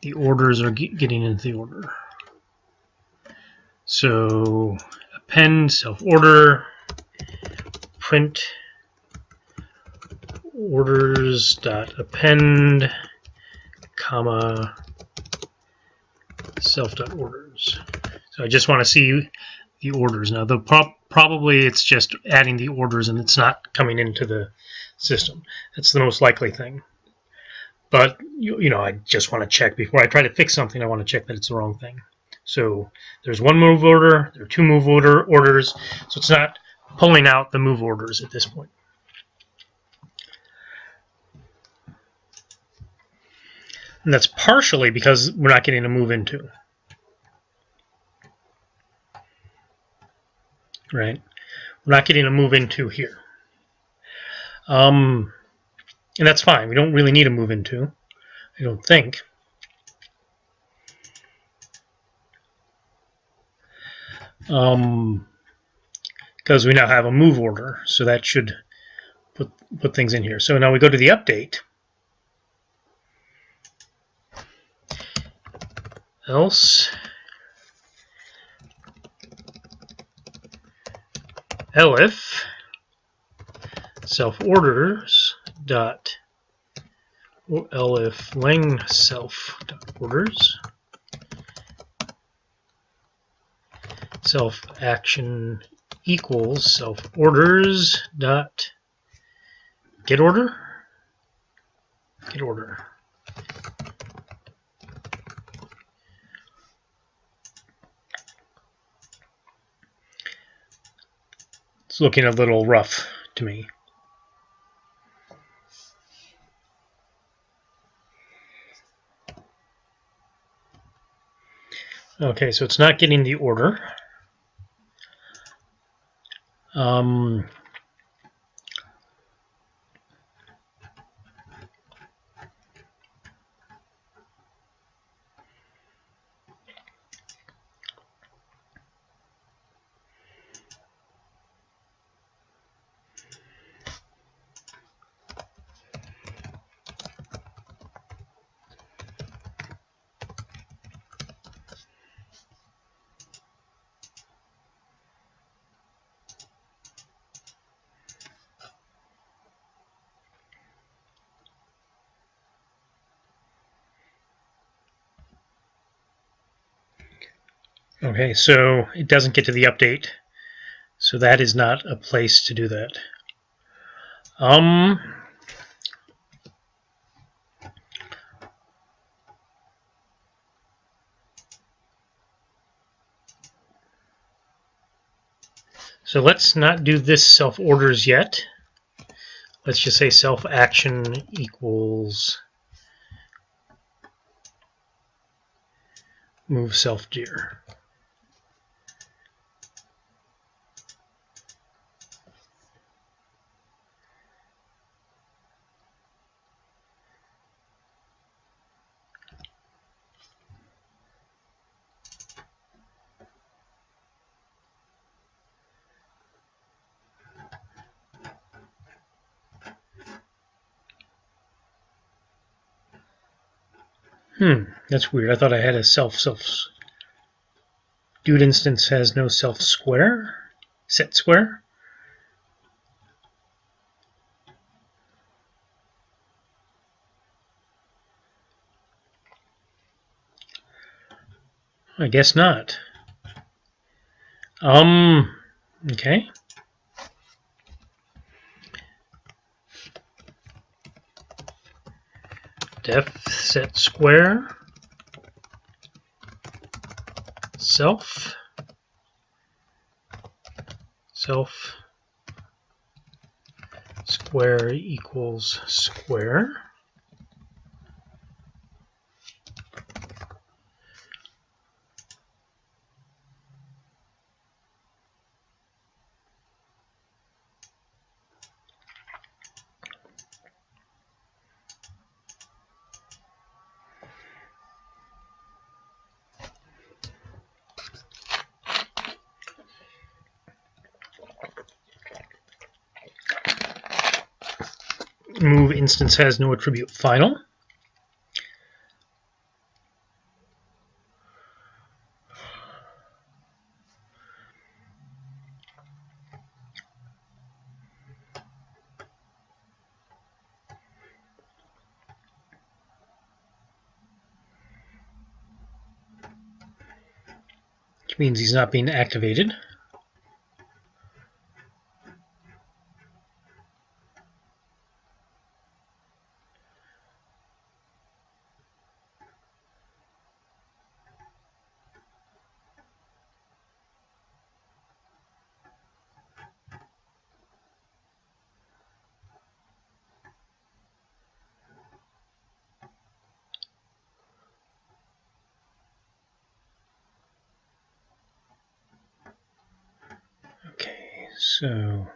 the orders are getting into the order. So append self-order, print orders.append, comma, self.orders. So I just want to see the orders. Now, probably it's just adding the orders and it's not coming into the system. That's the most likely thing. But, you know, I just want to check before I try to fix something. I want to check that it's the wrong thing. So there's one move order, there are two move orders, so it's not pulling out the move orders at this point. And that's partially because we're not getting a move into. Right? We're not getting a move into here. And that's fine. We don't really need a move into, I don't think. Because we now have a move order, so that should put things in here. So now we go to the update. Else elif self orders dot elif lang self dot orders self action equals self orders dot get order. It's looking a little rough to me. Okay, so it's not getting the order. Okay, so it doesn't get to the update, so that is not a place to do that. So let's not do this self orders yet. Let's just say self action equals move self dir. That's weird. I thought I had a self. Dude instance has no self square, set square. I guess not. Okay. Def set square self square equals square. Move instance has no attribute final. Which means he's not being activated. Okay, so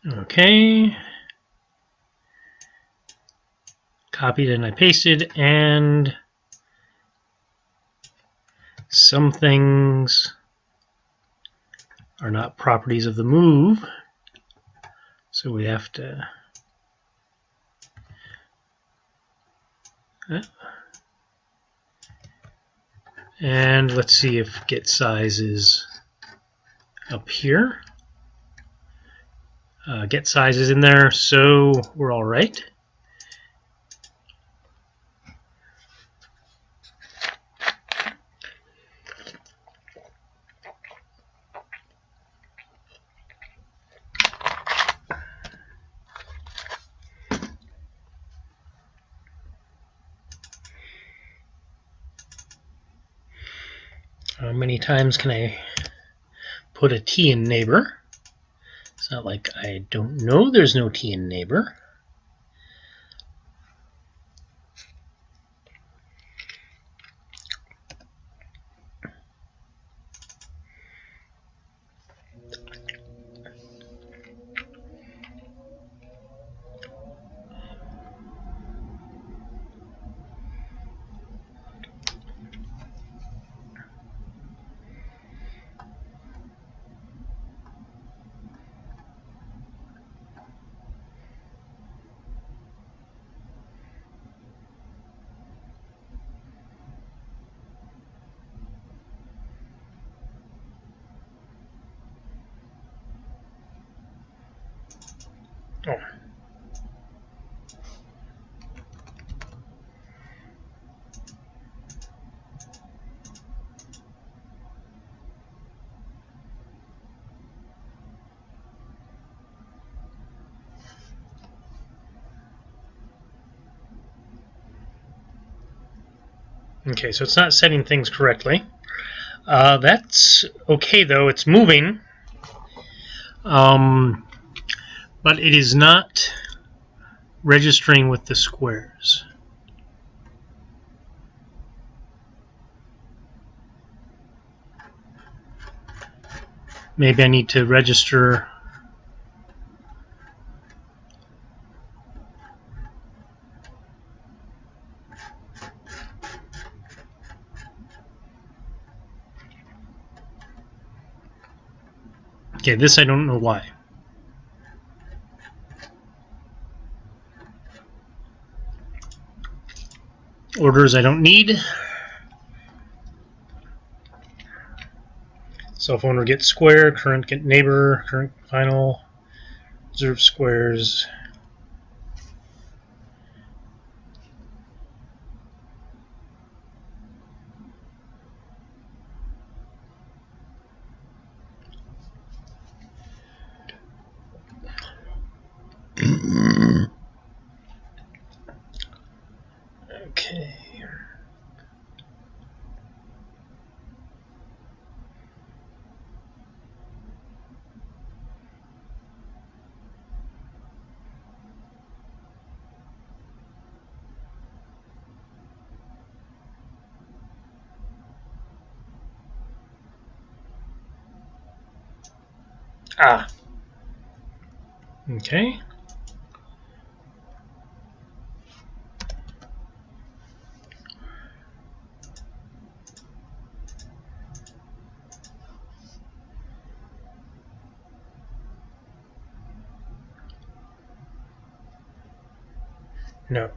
okay. Copied and I pasted, and some things are not properties of the move, so we have to and let's see if get size is up here. Get size is in there, so we're all right. How many times can I put a T in neighbor? It's not like I don't know there's no T in neighbor. Oh. Okay, so it's not setting things correctly. That's okay though. It's moving, um, but it is not registering with the squares. Maybe I need to register. Okay, this I don't know why. Orders I don't need. Self owner get square, current get neighbor, current final, reserve squares. Okay. Ah. Okay. No.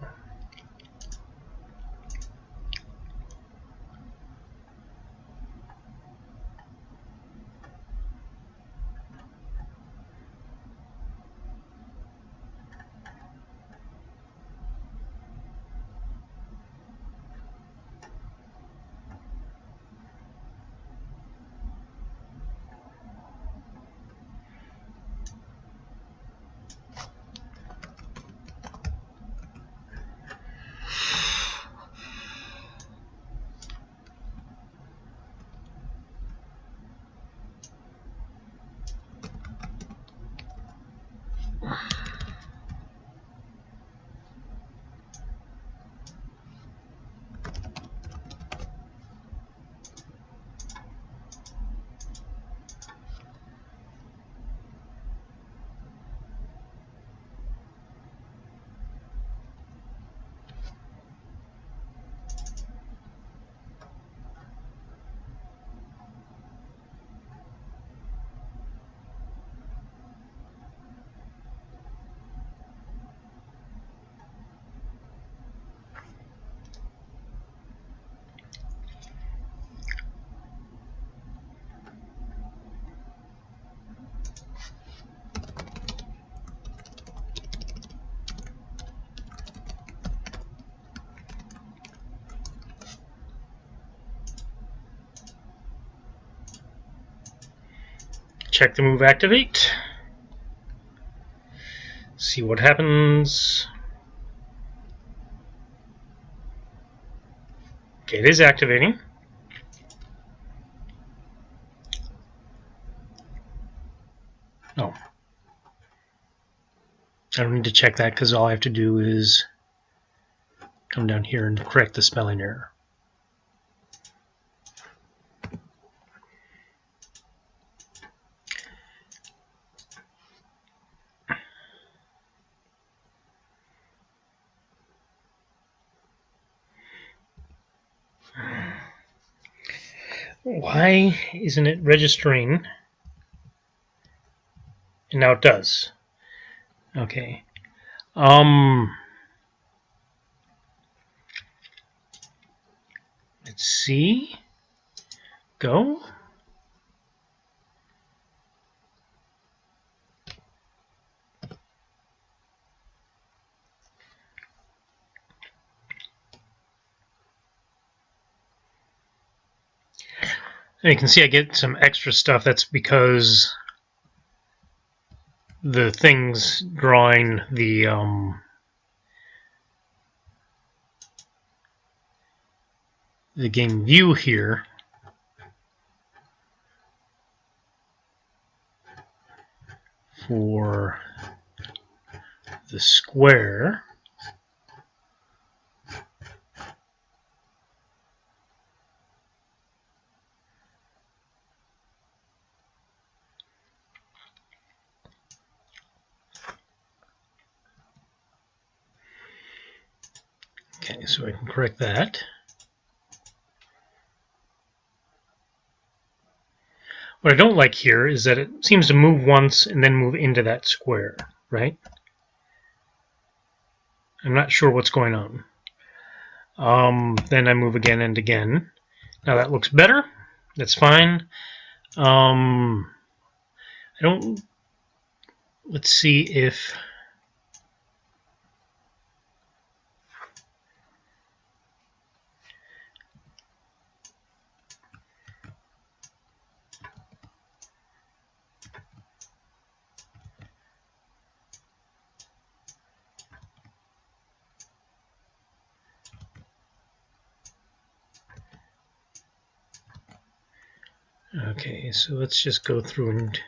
Check the move activate. See what happens. Okay, it is activating. Oh. I don't need to check that because all I have to do is come down here and correct the spelling error. Why isn't it registering? And now it does. Okay. Let's see. Go. And you can see I get some extra stuff. That's because the things drawing the game view here for the square. Okay, so I can correct that. What I don't like here is that it seems to move once and then move into that square, right? I'm not sure what's going on. Then I move again and again. Now that looks better. That's fine. I don't... Let's see if... Okay, so let's just go through and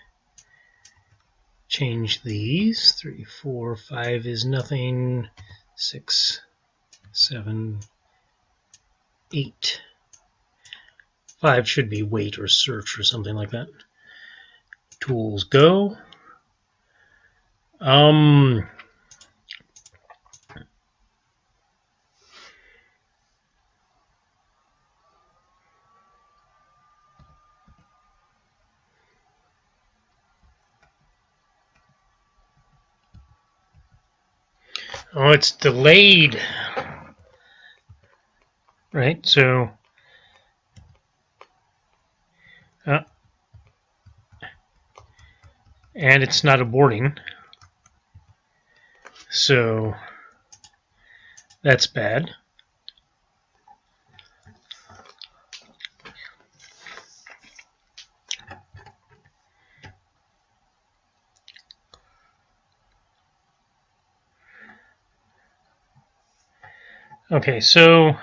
change these. 3, 4, 5 is nothing. 6, 7, 8. 5 should be wait or search or something like that. Tools go. Oh, it's delayed. Right, so and it's not aborting. So that's bad. Okay, so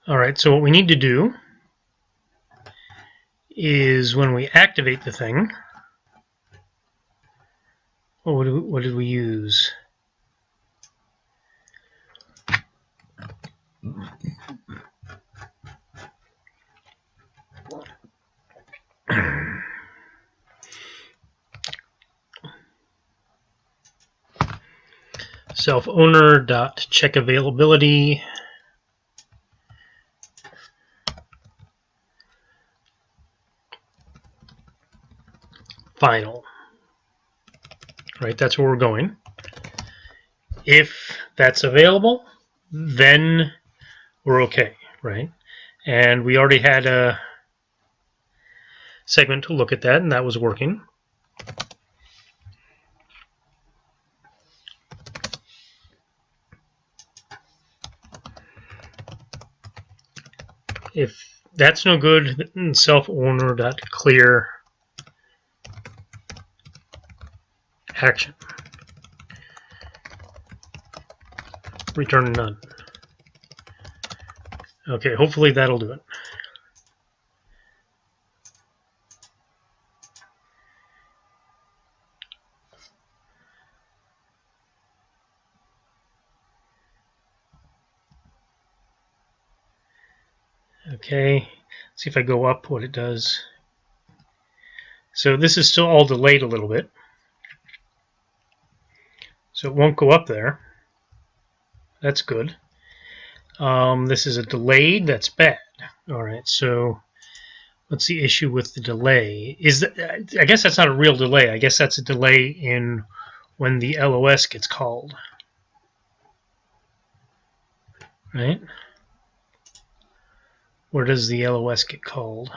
all right, so what we need to do is when we activate the thing, what did we use? Self-owner.check availability. Final. Right, that's where we're going. If that's available, then we're okay, right? And we already had a segment to look at that, and that was working. If that's no good, then self-owner.clear action. Return none. Okay, hopefully that'll do it. Okay, see if I go up what it does. So this is still all delayed a little bit. So it won't go up there. That's good. This is a delayed, that's bad. All right, so what's the issue with the delay? Is that, I guess that's not a real delay. I guess that's a delay in when the LOS gets called, right? Where does the LOS get called?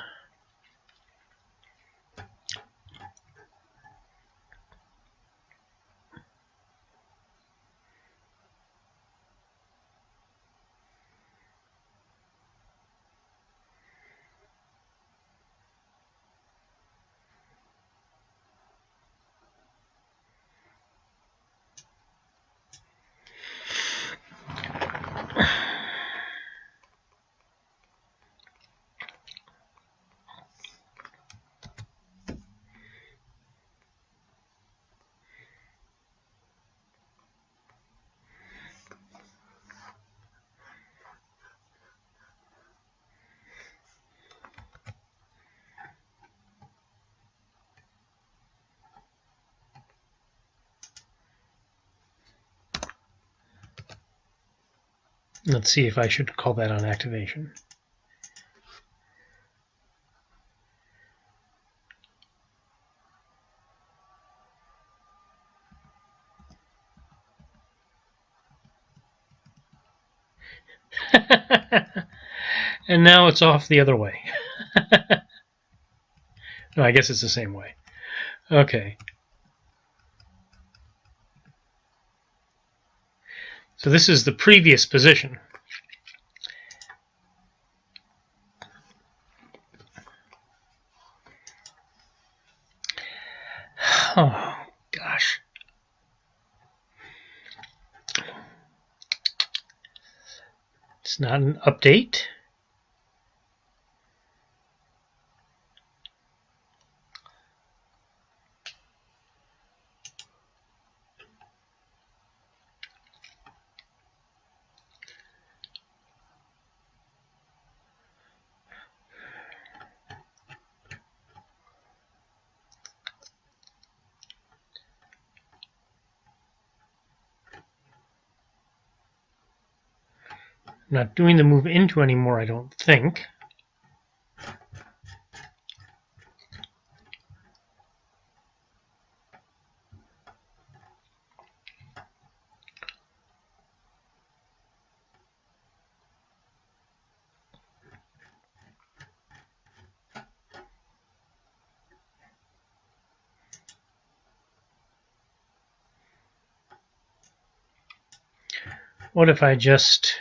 Let's see if I should call that on activation. And now it's off the other way. No, I guess it's the same way. Okay. So this is the previous position. Oh, gosh. It's not an update. I'm not doing the move into anymore, I don't think. What if I just,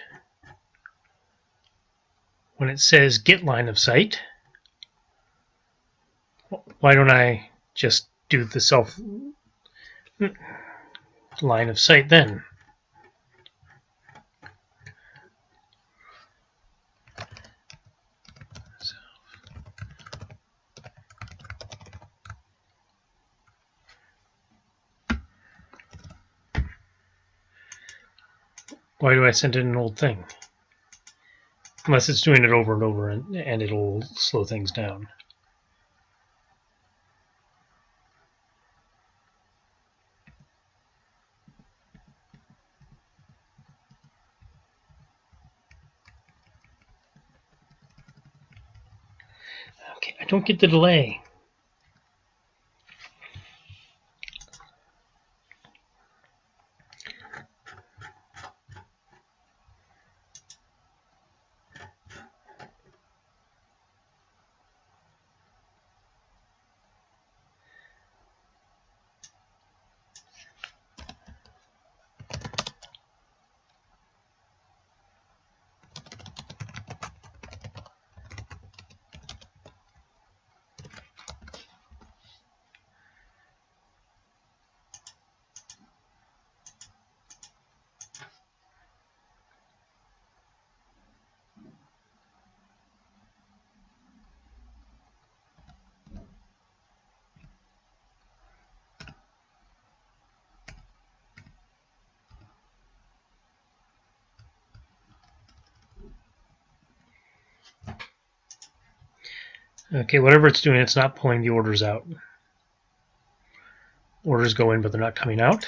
when it says get line of sight, why don't I just do the self line of sight then? Why do I send in an old thing? Unless it's doing it over and over and it'll slow things down. Okay, I don't get the delay. Okay, whatever it's doing, it's not pulling the orders out. Orders go in, but they're not coming out.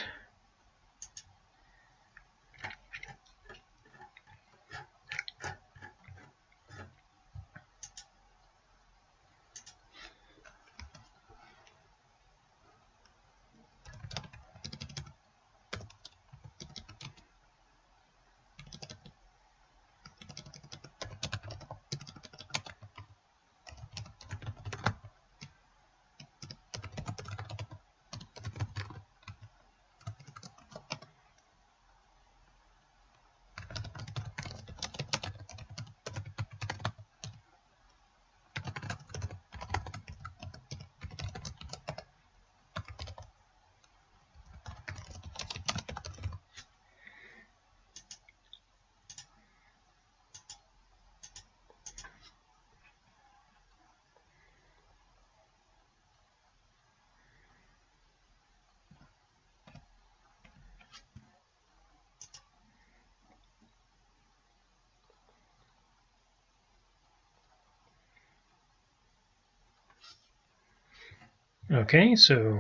Okay, so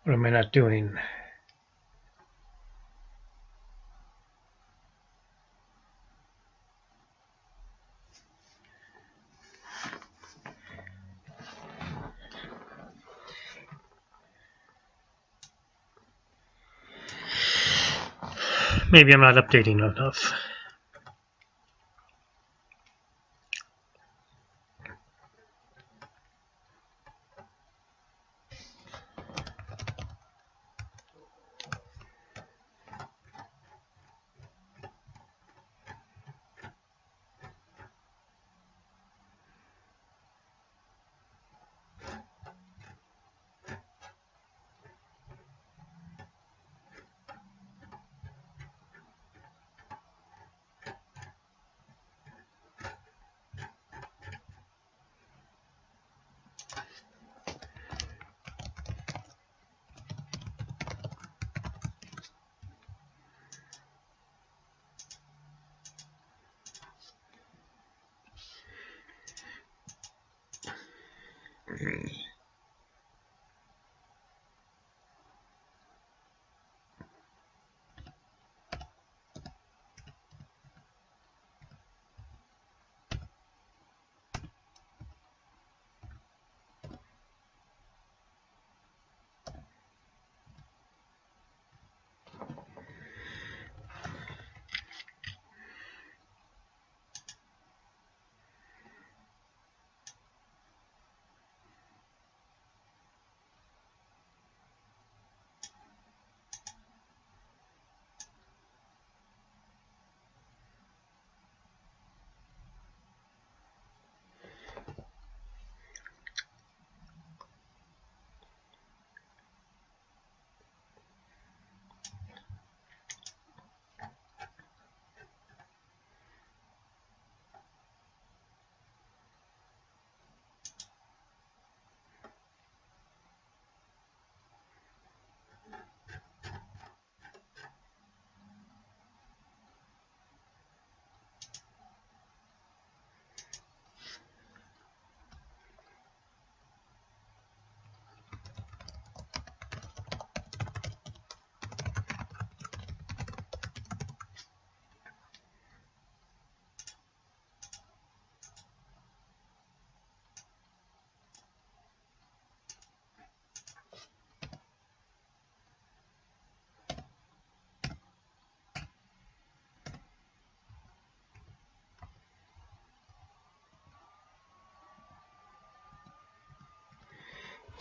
what am I not doing? Maybe I'm not updating enough.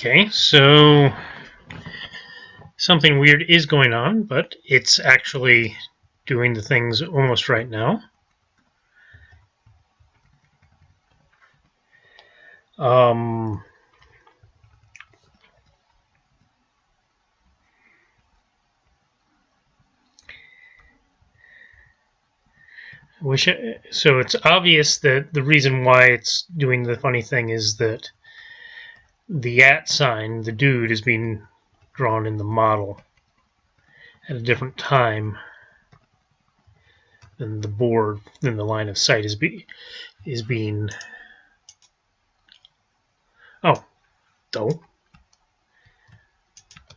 Okay, so something weird is going on, but it's actually doing the things almost right now. So it's obvious that the reason why it's doing the funny thing is that the @ sign, the dude, is being drawn in the model at a different time than the board, than the line of sight is being. Oh, don't.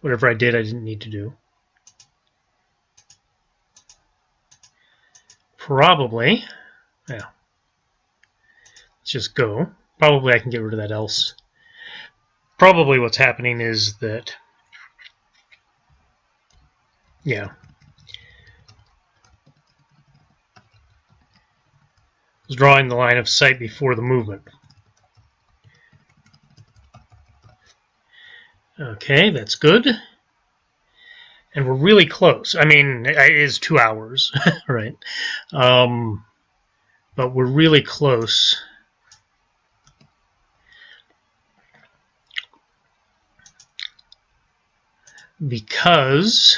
Whatever I did, I didn't need to do. Probably. Yeah. Let's just go. Probably I can get rid of that else. Probably what's happening is that, yeah, I was drawing the line of sight before the movement. Okay, that's good. And we're really close. I mean, it is 2 hours, right? But we're really close. Because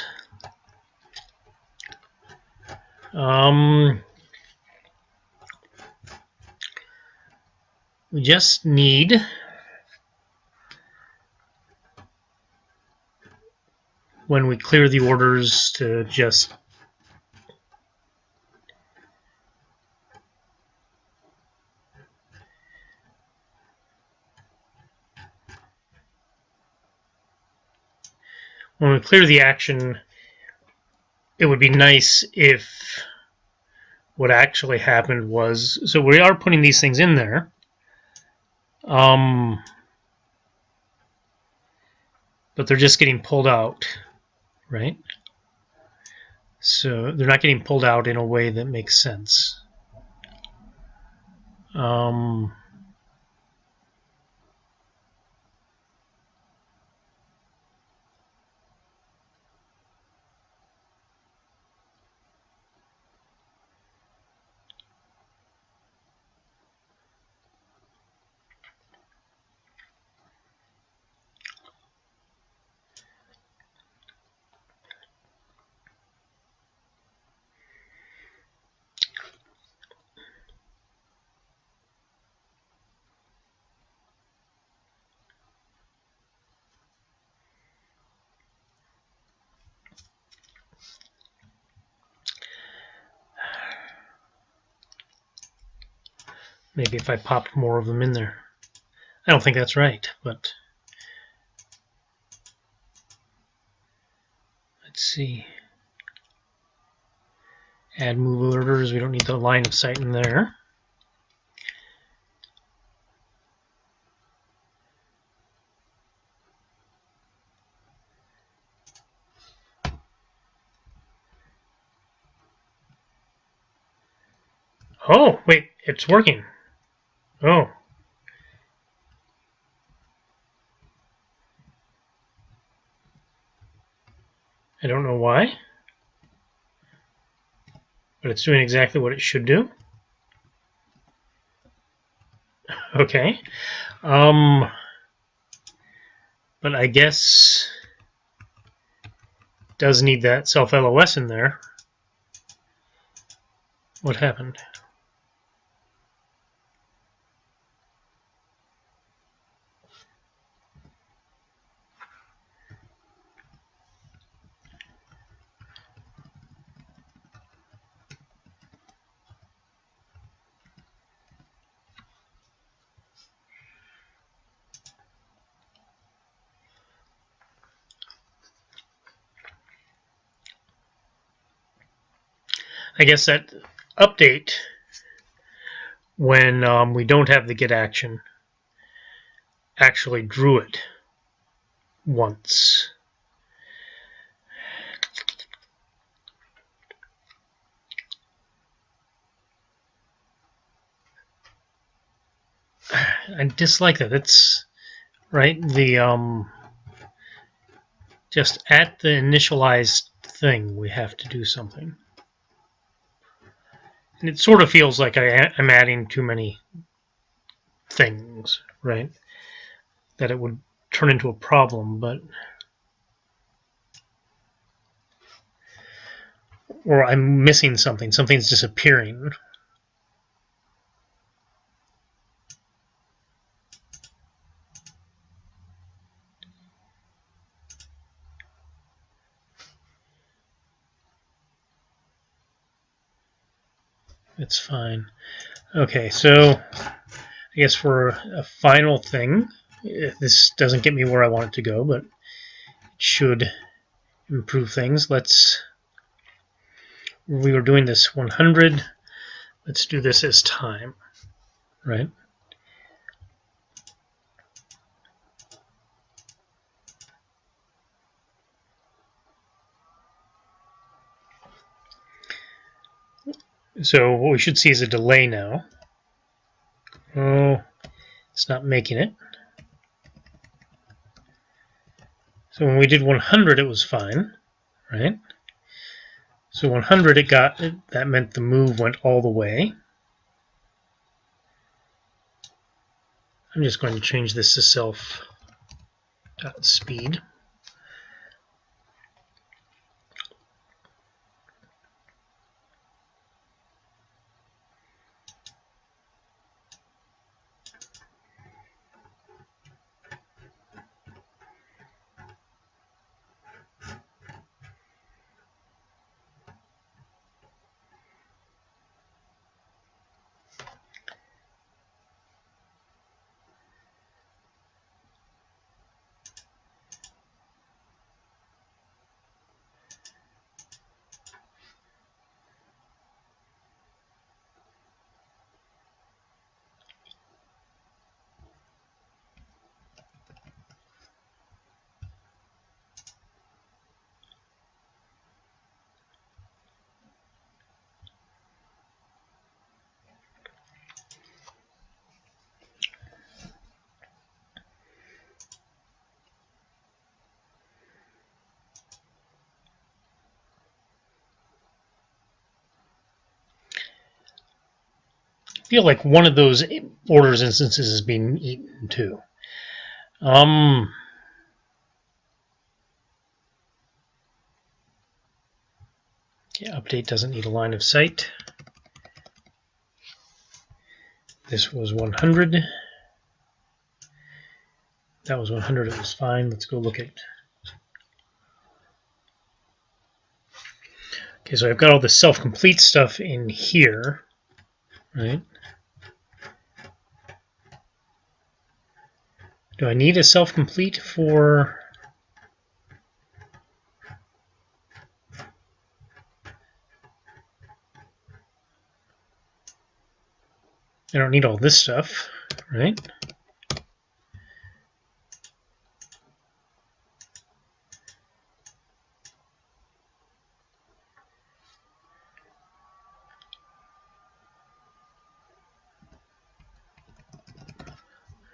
we just need when we clear the orders to just when we clear the action, it would be nice if what actually happened was, so we are putting these things in there. But they're just getting pulled out, right? So they're not getting pulled out in a way that makes sense. Maybe if I popped more of them in there. I don't think that's right, but let's see. Add move orders. We don't need the line of sight in there. Oh, wait, it's working. Oh. I don't know why, but it's doing exactly what it should do. Okay. But I guess it does need that self LOS in there. What happened? I guess that update, when we don't have the get action, actually drew it once. I dislike that. It's right. The just at the initialized thing, we have to do something. And it sort of feels like I'm adding too many things, right? That it would turn into a problem, but... Or I'm missing something. Something's disappearing. It's fine. Okay, so I guess for a final thing, this doesn't get me where I want it to go, but it should improve things. We were doing this 100. Let's do this as time, right? So what we should see is a delay now. Oh, it's not making it. So when we did 100, it was fine, right? So 100, that meant the move went all the way. I'm just going to change this to self.speed. feel like one of those orders instances is being eaten too. Okay, update doesn't need a line of sight. This was 100. That was 100. It was fine. Let's go look at. Okay, so I've got all the self-complete stuff in here, right? Do I need a self-complete for... I don't need all this stuff, right?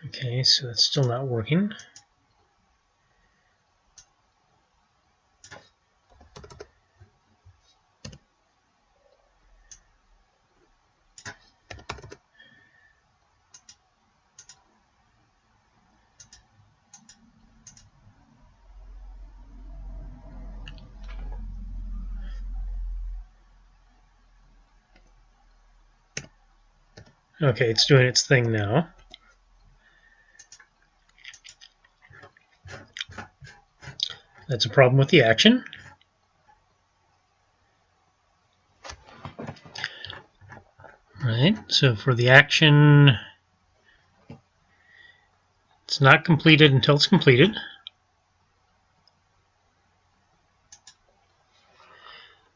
Okay, so that's still not working. Okay, it's doing its thing now. That's a problem with the action. Right, so for the action, it's not completed until it's completed.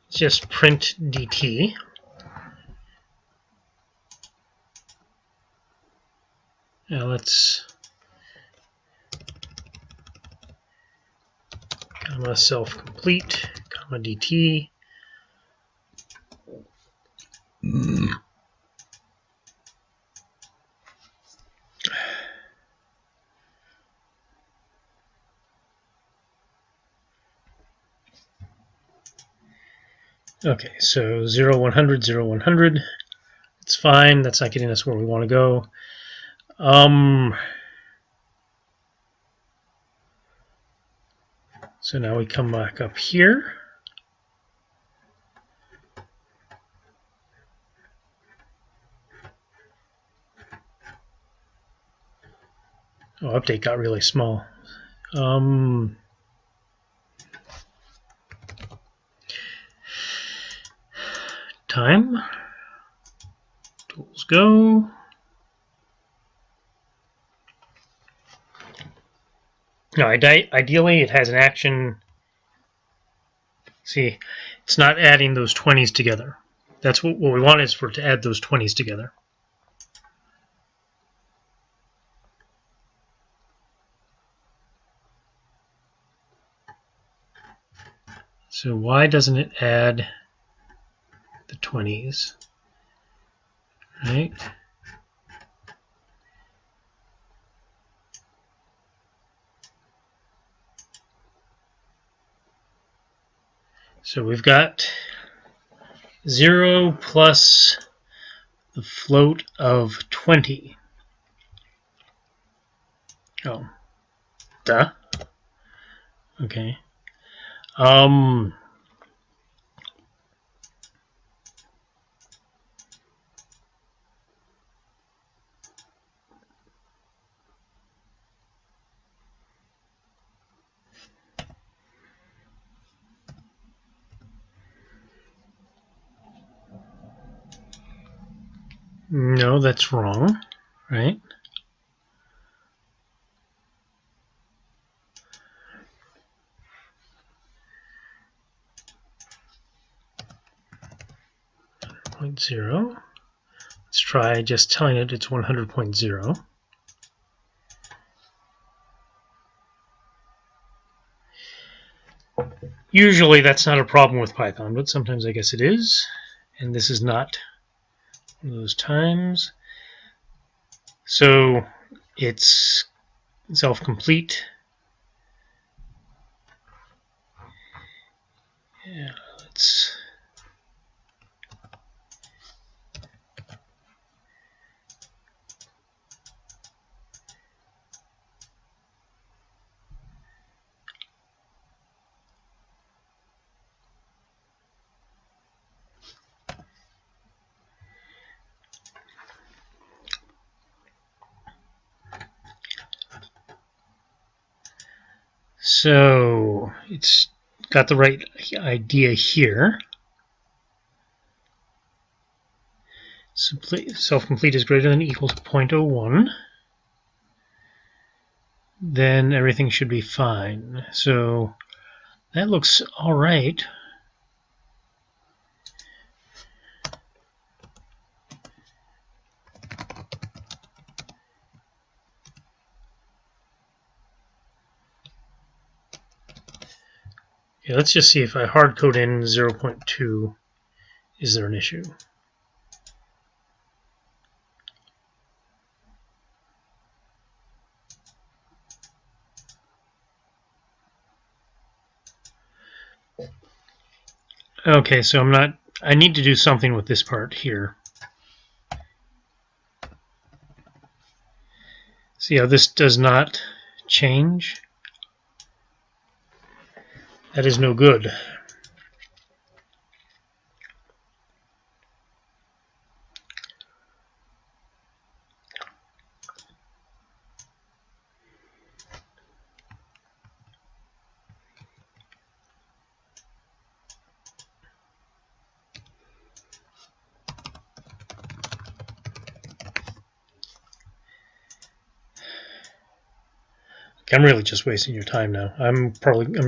It's just print DT. Now let's comma self-complete, comma DT. Okay, so 0, 100, 0, 100. It's fine. That's not getting us where we want to go. So now we come back up here. Oh, update got really small. Time. Tools go. No, ideally it has an action. See, it's not adding those 20s together. That's what we want is for it to add those 20s together. So why doesn't it add the 20s? Right? So we've got 0 plus the float of 20. Oh, duh. Okay. No, that's wrong, right? Point 0. Let's try just telling it it's 100.0. Usually that's not a problem with Python, but sometimes I guess it is. And this is not one of those times. So it's self-complete. Yeah, let's... So it's got the right idea here. Self-complete is greater than or equal to 0.01. Then everything should be fine. So that looks all right. Yeah, let's just see if I hard code in 0.2, is there an issue? Okay, so I need to do something with this part here. See how this does not change? That is no good. I'm really just wasting your time now. I'm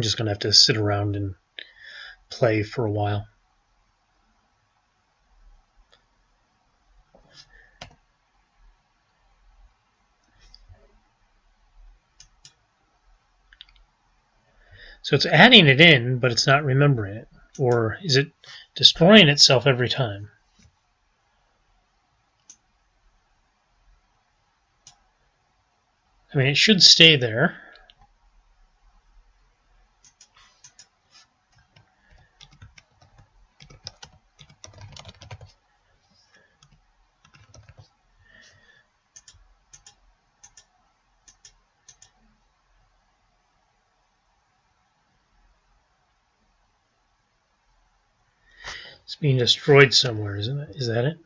just gonna have to sit around and play for a while. So it's adding it in, but it's not remembering it. Or is it destroying itself every time? I mean, it should stay there. It's being destroyed somewhere, isn't it? Is that it?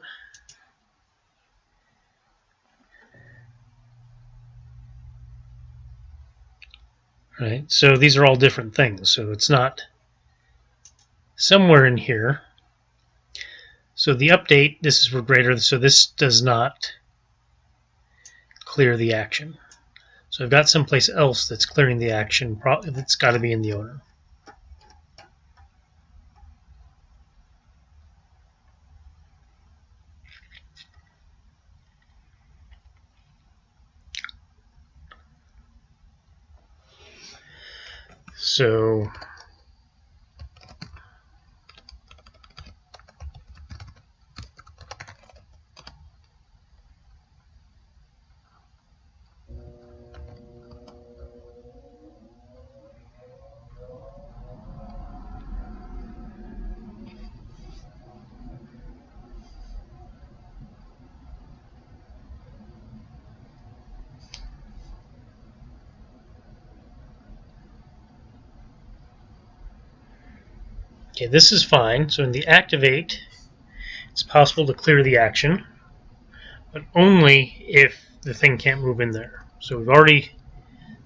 Right, so these are all different things. So it's not somewhere in here. So the update, this is for greater, so this does not clear the action. So I've got someplace else that's clearing the action. That's got to be in the owner. So okay, this is fine. So in the activate, it's possible to clear the action, but only if the thing can't move in there. So we've already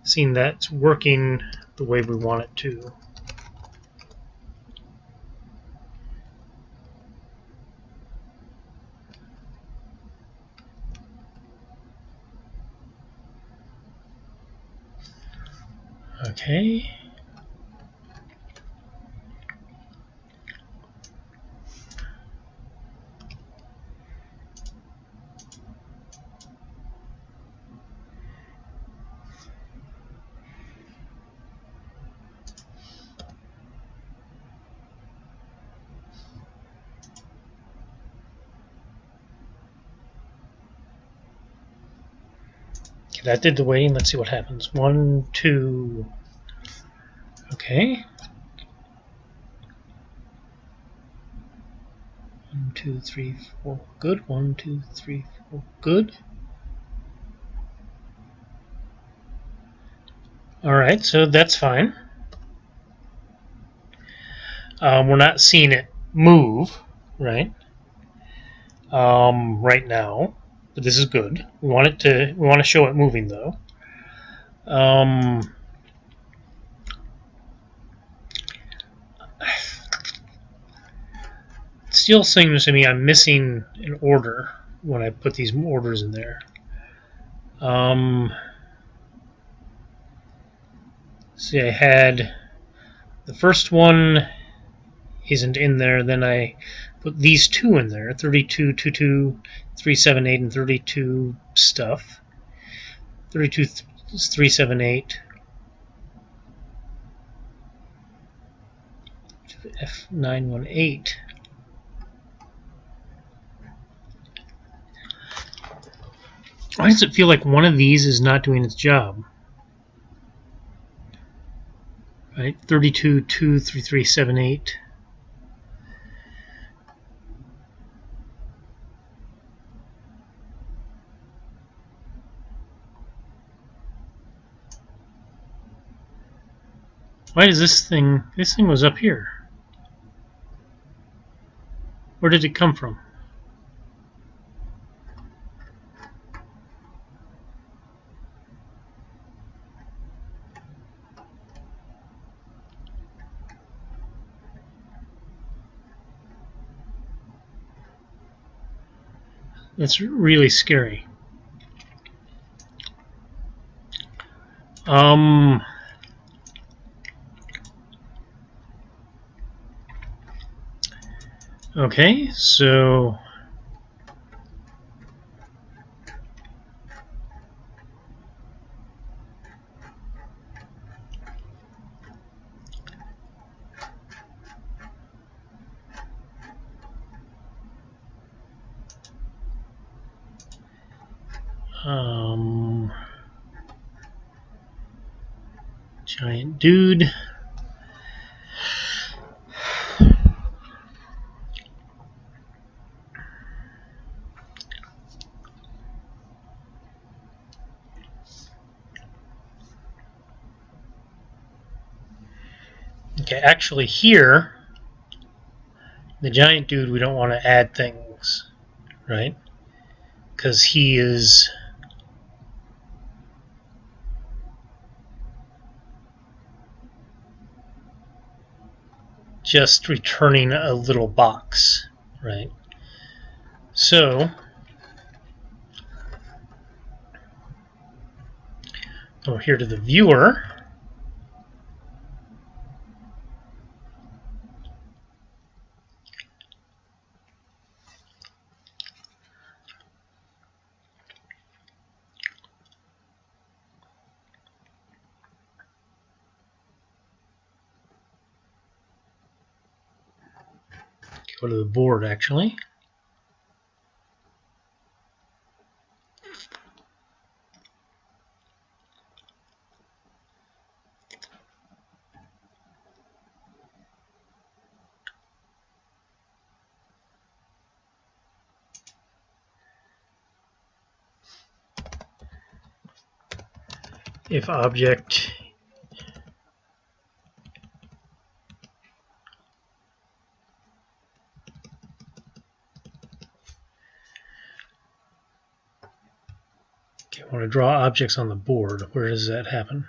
seen that's working the way we want it to. Okay. That did the waiting. Let's see what happens. 1, 2. Okay. 1, 2, 3, 4. Good. 1, 2, 3, 4. Good. Alright, so that's fine. We're not seeing it move, right? Right now, but this is good. We want to show it moving though. still seems to me I'm missing an order when I put these orders in there. See, I had the first one isn't in there, then I put these two in there, 32, 22, 378, and 32 stuff. 32, 378, F918. Why does it feel like one of these is not doing its job? Right, 32, 2, 3, 3, 7, 8. Why does this thing was up here? Where did it come from? That's really scary. Okay, so giant dude. Okay, actually here, the giant dude, we don't want to add things, right? Because he is just returning a little box, right? So over here to the viewer, go to the board actually. If object okay, I want to draw objects on the board. Where does that happen?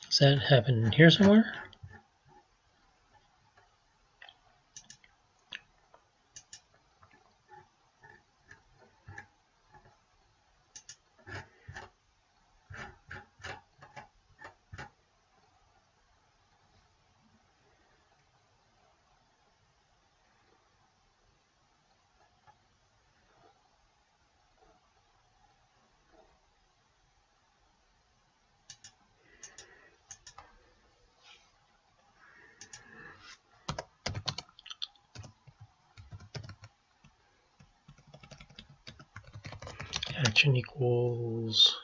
Does that happen here somewhere? Action equals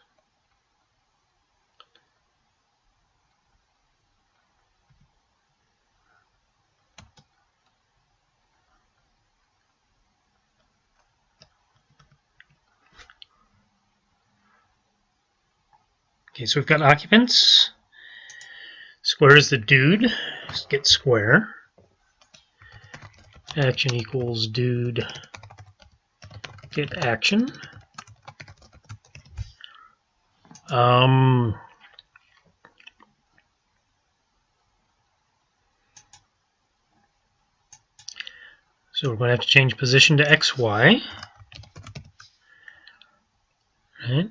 Okay, so we've got occupants. Square is the dude. Just get square. Action equals dude. Get action. So we're going to have to change position to XY. Right.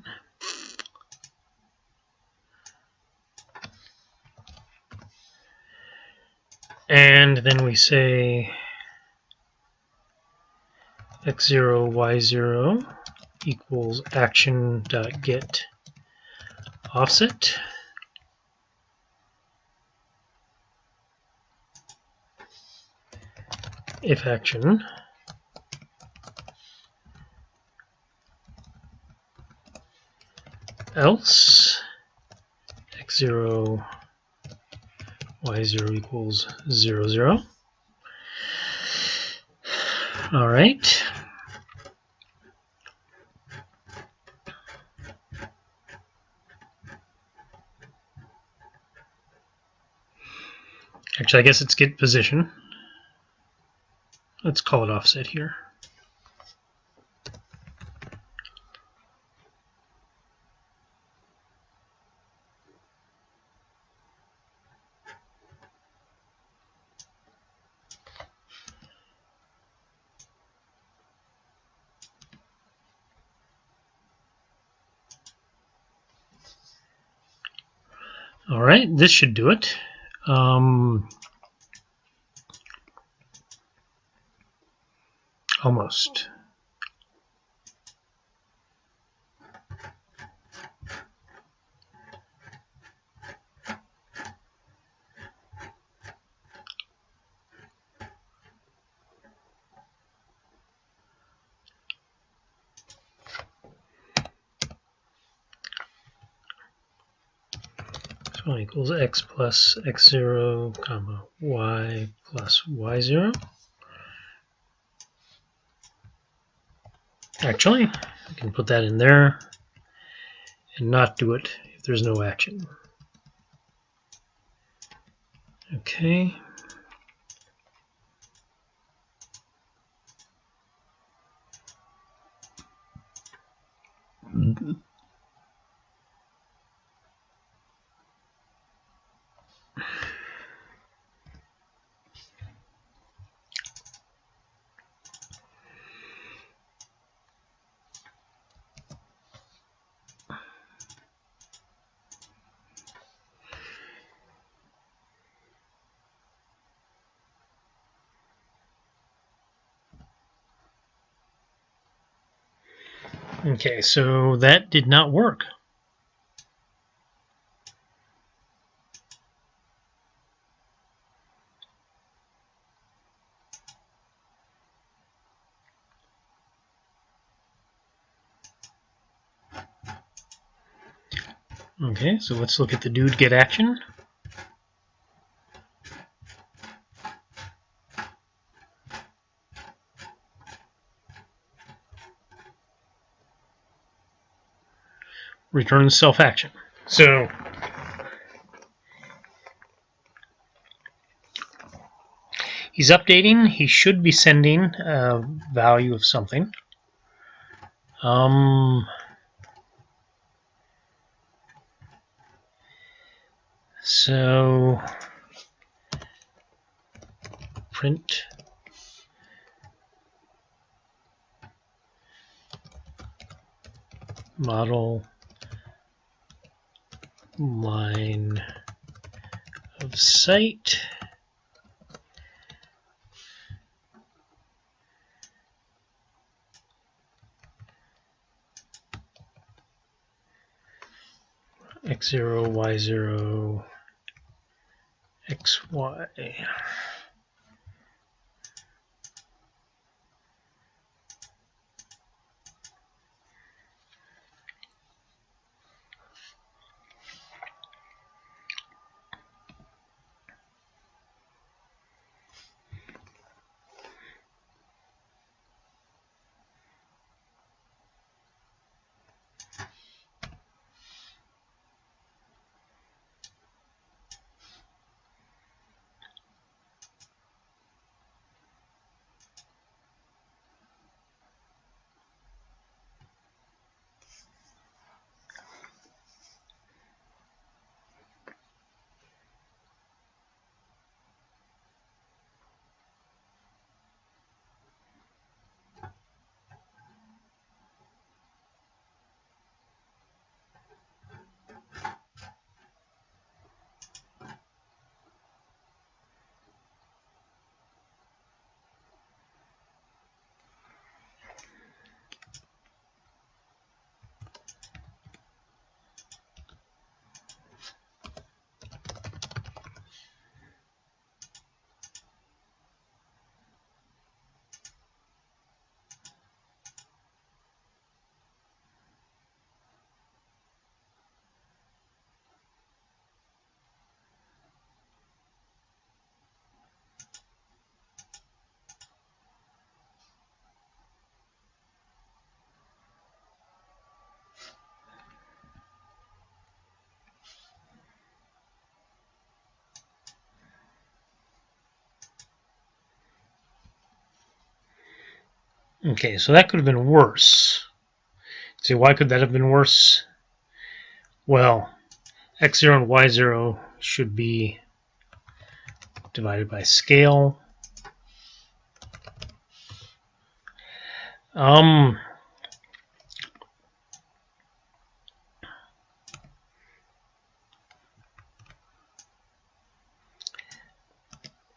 And then we say x0, y0 equals action.get offset. If action else x0 y0 equals 0 0. All right. Actually, I guess it's get position. Let's call it offset here. All right, this should do it. Almost. So equals x plus x0 comma y plus y0. Actually, I can put that in there and not do it if there's no action. Okay. Okay, so that did not work. Okay, so let's look at the dude get action. Returns self-action. So he's updating. He should be sending a value of something. So print model line of sight. X0, Y0, XY. Okay, so that could have been worse. See, why could that have been worse? Well, x0 and y0 should be divided by scale.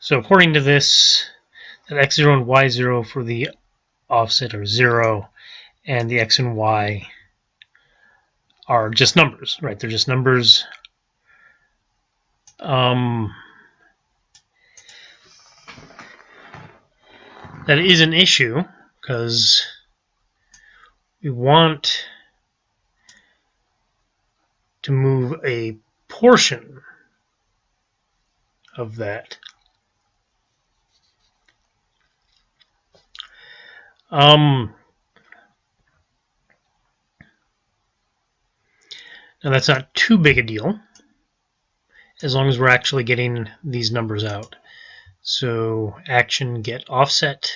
So according to this, that x0 and y0 for the offset are 0, and the x and y are just numbers, right? They're just numbers. That is an issue, because we want to move a portion of that. Now that's not too big a deal, as long as we're actually getting these numbers out. So action get offset.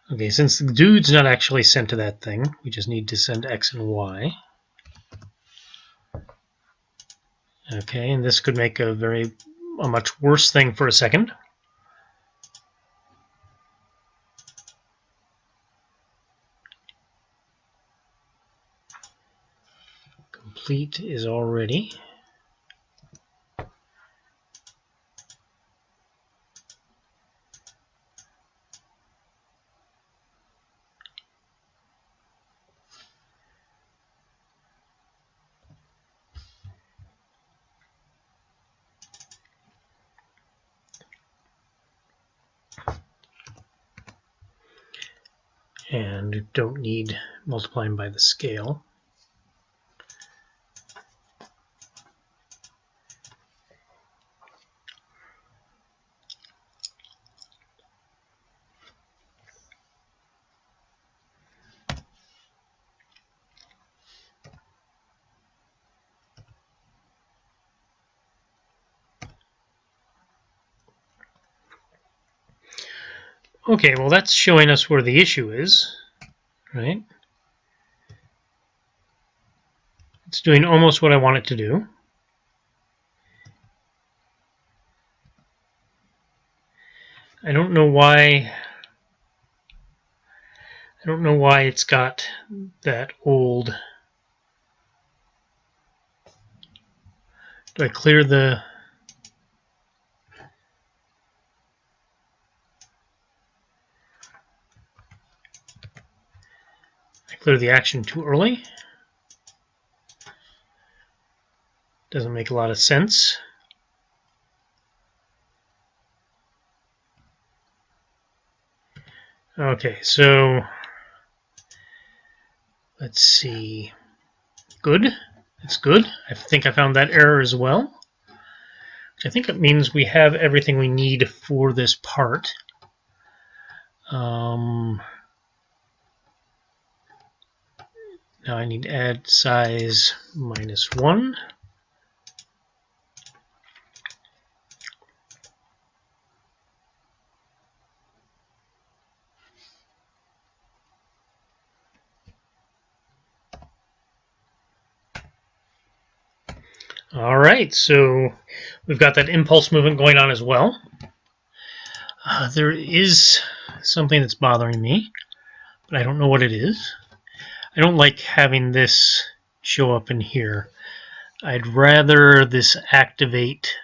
Okay, since the dude's not actually sent to that thing, we just need to send x and y. Okay, and this could make a much worse thing for a second. Complete is already. And don't need multiplying by the scale. Okay, well that's showing us where the issue is, right? It's doing almost what I want it to do. I don't know why it's got that old. Do I clear the action too early? Doesn't make a lot of sense. Okay, so let's see. Good. It's good. I think I found that error as well. Which I think it means we have everything we need for this part. Now I need to add size -1. All right, so we've got that impulse movement going on as well. There is something that's bothering me, but I don't know what it is. I don't like having this show up in here. I'd rather this activate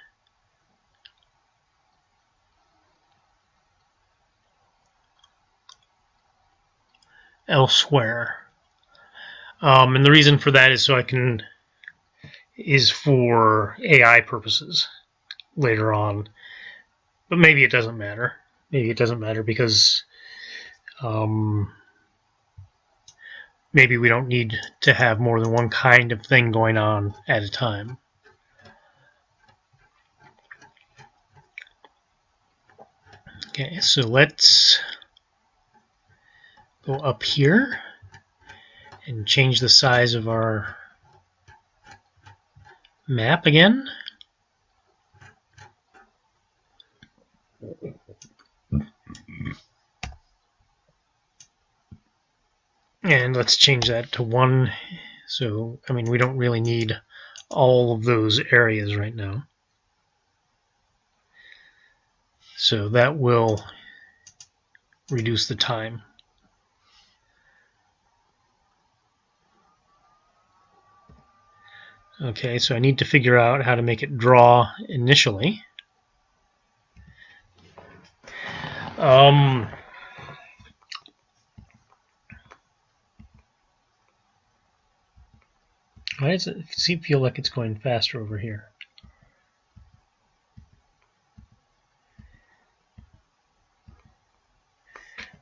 elsewhere. And the reason for that is for AI purposes later on. But maybe it doesn't matter. Maybe it doesn't matter because maybe we don't need to have more than one kind of thing going on at a time. Okay, so let's go up here and change the size of our map again. And let's change that to 1. So, I mean, we don't really need all of those areas right now. So that will reduce the time. Okay, so I need to figure out how to make it draw initially. Why does it feel like it's going faster over here?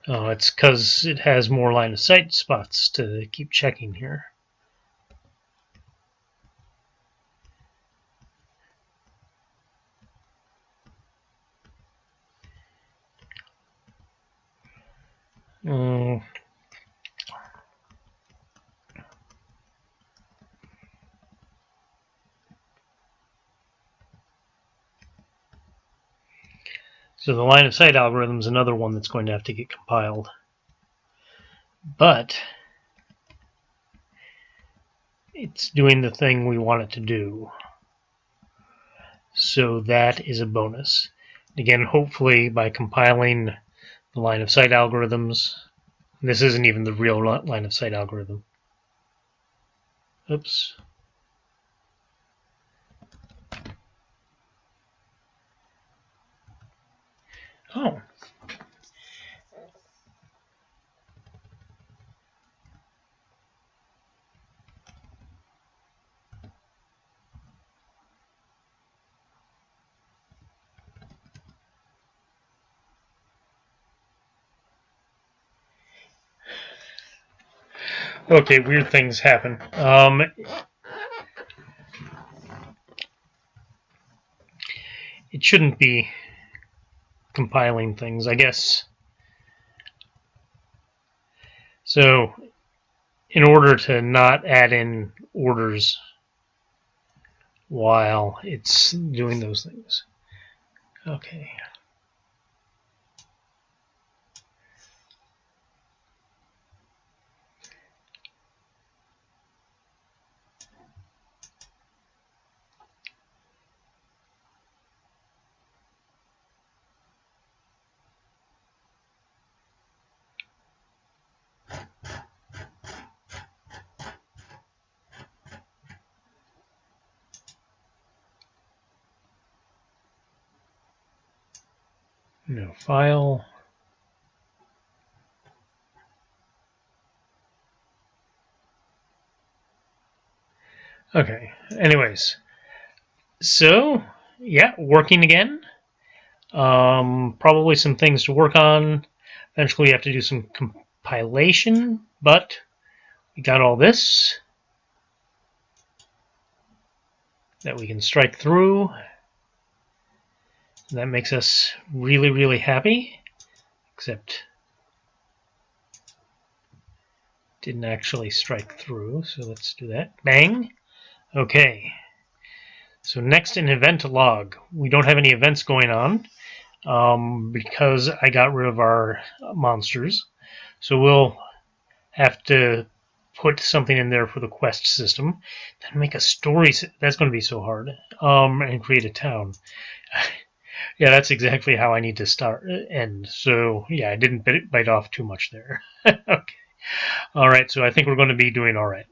Oh, it's because it has more line of sight spots to keep checking here. So the line of sight algorithm is another one that's going to have to get compiled. But it's doing the thing we want it to do. So that is a bonus. Again, hopefully by compiling the line of sight algorithms, this isn't even the real line of sight algorithm. Oops. Oh. Okay, weird things happen. It shouldn't be compiling things, I guess. So, in order to not add in orders while it's doing those things. Okay. No file. Okay, anyways. So, yeah, working again. Probably some things to work on. Eventually we have to do some compilation, but we got all this that we can strike through. That makes us really, really happy, except didn't actually strike through, so let's do that. Bang. Okay. So next, an event log. We don't have any events going on because I got rid of our monsters. So we'll have to put something in there for the quest system. Then make a story. That's going to be so hard. And create a town. Yeah, that's exactly how I need to end. So yeah, I didn't bite off too much there. Okay. All right, so I think we're going to be doing all right.